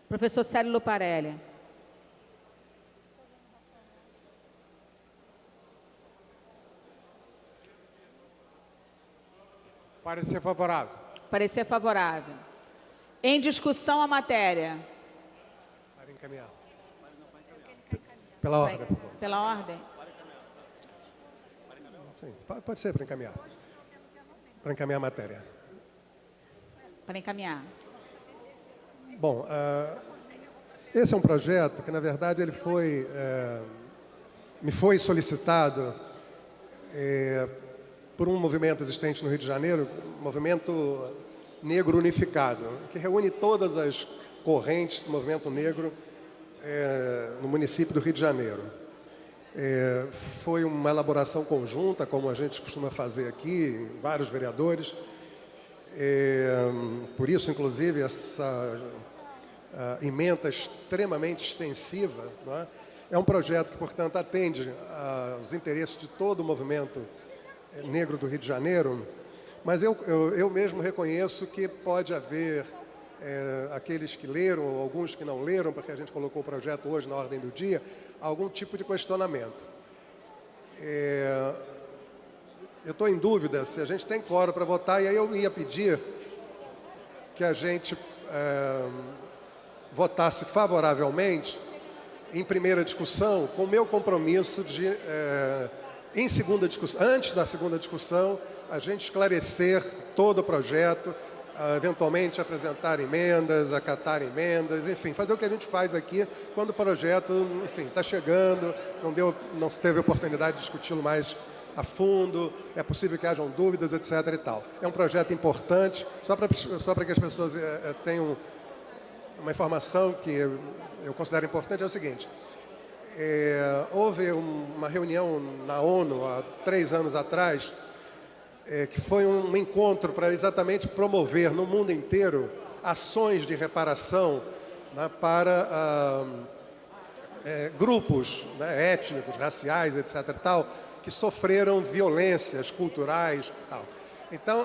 Professor Célio Luparelli. Parecer favorável. Parecer favorável. Em discussão a matéria. Para encaminhar. Pela ordem, por favor. Pela ordem. Sim, pode ser para encaminhar. Para encaminhar a matéria. Para encaminhar. Bom, esse é um projeto que, na verdade, ele me foi solicitado por um movimento existente no Rio de Janeiro, um movimento negro unificado, que reúne todas as correntes do movimento negro no município do Rio de Janeiro. Foi uma elaboração conjunta, como a gente costuma fazer aqui, vários vereadores. Por isso, inclusive, essa ementa extremamente extensiva, não é? É um projeto que, portanto, atende aos interesses de todo o movimento negro do Rio de Janeiro, mas eu mesmo reconheço que pode haver aqueles que leram, ou alguns que não leram, porque a gente colocou o projeto hoje na ordem do dia, algum tipo de questionamento. Eu estou em dúvida se a gente tem quórum para votar, e aí eu ia pedir que a gente votasse favoravelmente em primeira discussão, com o meu compromisso de, em segunda discussão, antes da segunda discussão, a gente esclarecer todo o projeto, eventualmente apresentar emendas, acatar emendas, enfim, fazer o que a gente faz aqui quando o projeto, enfim, está chegando, não se teve oportunidade de discuti-lo mais a fundo, é possível que hajam dúvidas, etc. e tal. É um projeto importante, só para que as pessoas tenham uma informação que eu considero importante, é o seguinte: houve uma reunião na ONU há 3 anos atrás, que foi um encontro para exatamente promover no mundo inteiro ações de reparação, né, para grupos, né, étnicos, raciais, etc. e tal, que sofreram violências culturais e tal. Então,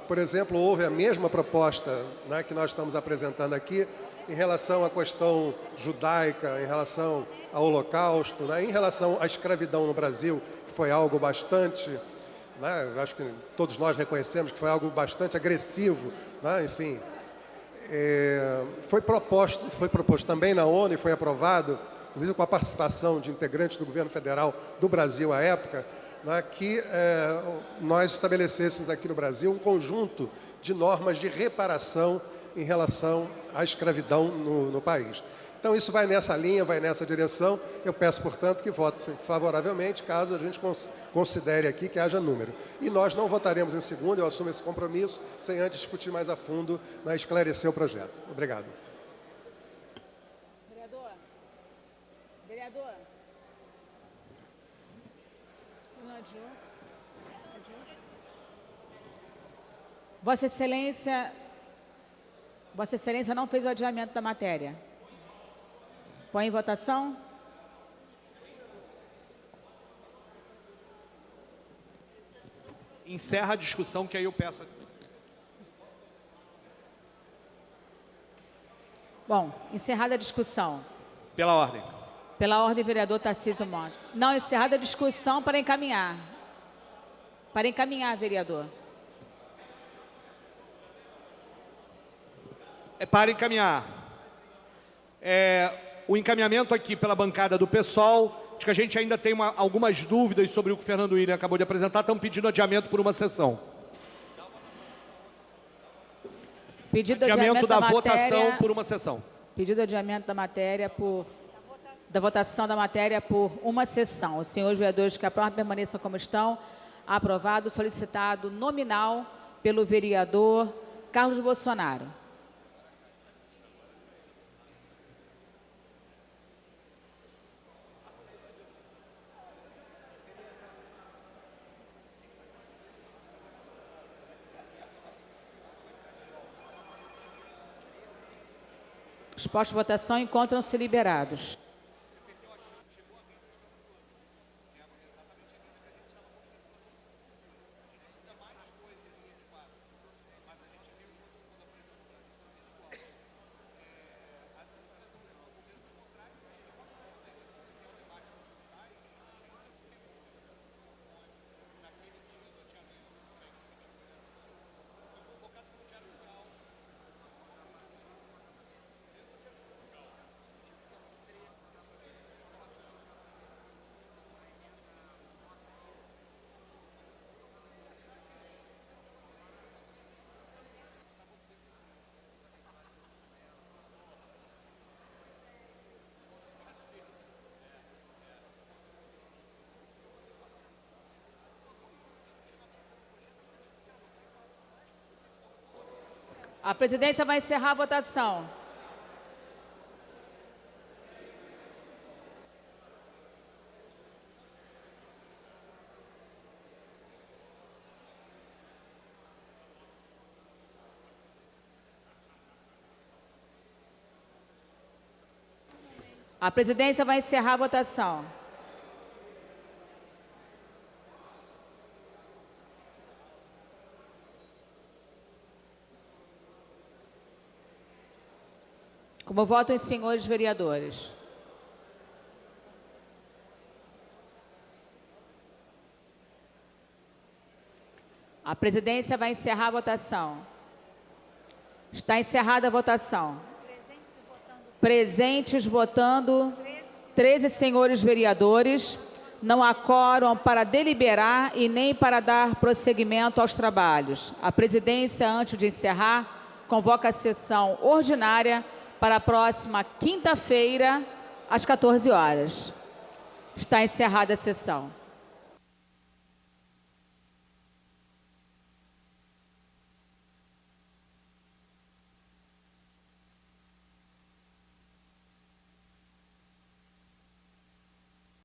por exemplo, houve a mesma proposta, né, que nós estamos apresentando aqui em relação à questão judaica, em relação ao Holocausto, né, em relação à escravidão no Brasil, que foi algo bastante, né, acho que todos nós reconhecemos que foi algo bastante agressivo, né, enfim. Foi proposto também na ONU e foi aprovado, inclusive com a participação de integrantes do governo federal do Brasil à época, né, que nós estabelecêssemos aqui no Brasil um conjunto de normas de reparação em relação à escravidão no país. Então, isso vai nessa linha, vai nessa direção. Eu peço, portanto, que votem favoravelmente, caso a gente considere aqui que haja número. E nós não votaremos em segunda, eu assumo esse compromisso, sem antes discutir mais a fundo, né, esclarecer o projeto. Obrigado. Vereador. Vossa Excelência não fez o adiamento da matéria. Põe em votação. Encerra a discussão, que aí eu peço. Bom, encerrada a discussão. Pela ordem. Pela ordem, vereador Tarcísio Mota. Não, encerrada a discussão para encaminhar. Para encaminhar, vereador. É para encaminhar. O encaminhamento aqui pela bancada do PSOL, de que a gente ainda tem algumas dúvidas sobre o que o Fernando William acabou de apresentar, estão pedindo adiamento por uma sessão. Pedido de adiamento da votação matéria, por uma sessão. Pedido de adiamento da matéria da votação da matéria por uma sessão. Os senhores vereadores que aprovam permaneçam como estão. Aprovado, solicitado nominal pelo vereador Carlos Bolsonaro. Os postos de votação encontram-se liberados. A presidência vai encerrar a votação. A presidência vai encerrar a votação. Como votam os senhores vereadores? A presidência vai encerrar a votação. Está encerrada a votação. Presentes votando 13 senhores vereadores. Não há quórum para deliberar e nem para dar prosseguimento aos trabalhos. A presidência, antes de encerrar, convoca a sessão ordinária para a próxima quinta-feira, às 14 horas. Está encerrada a sessão.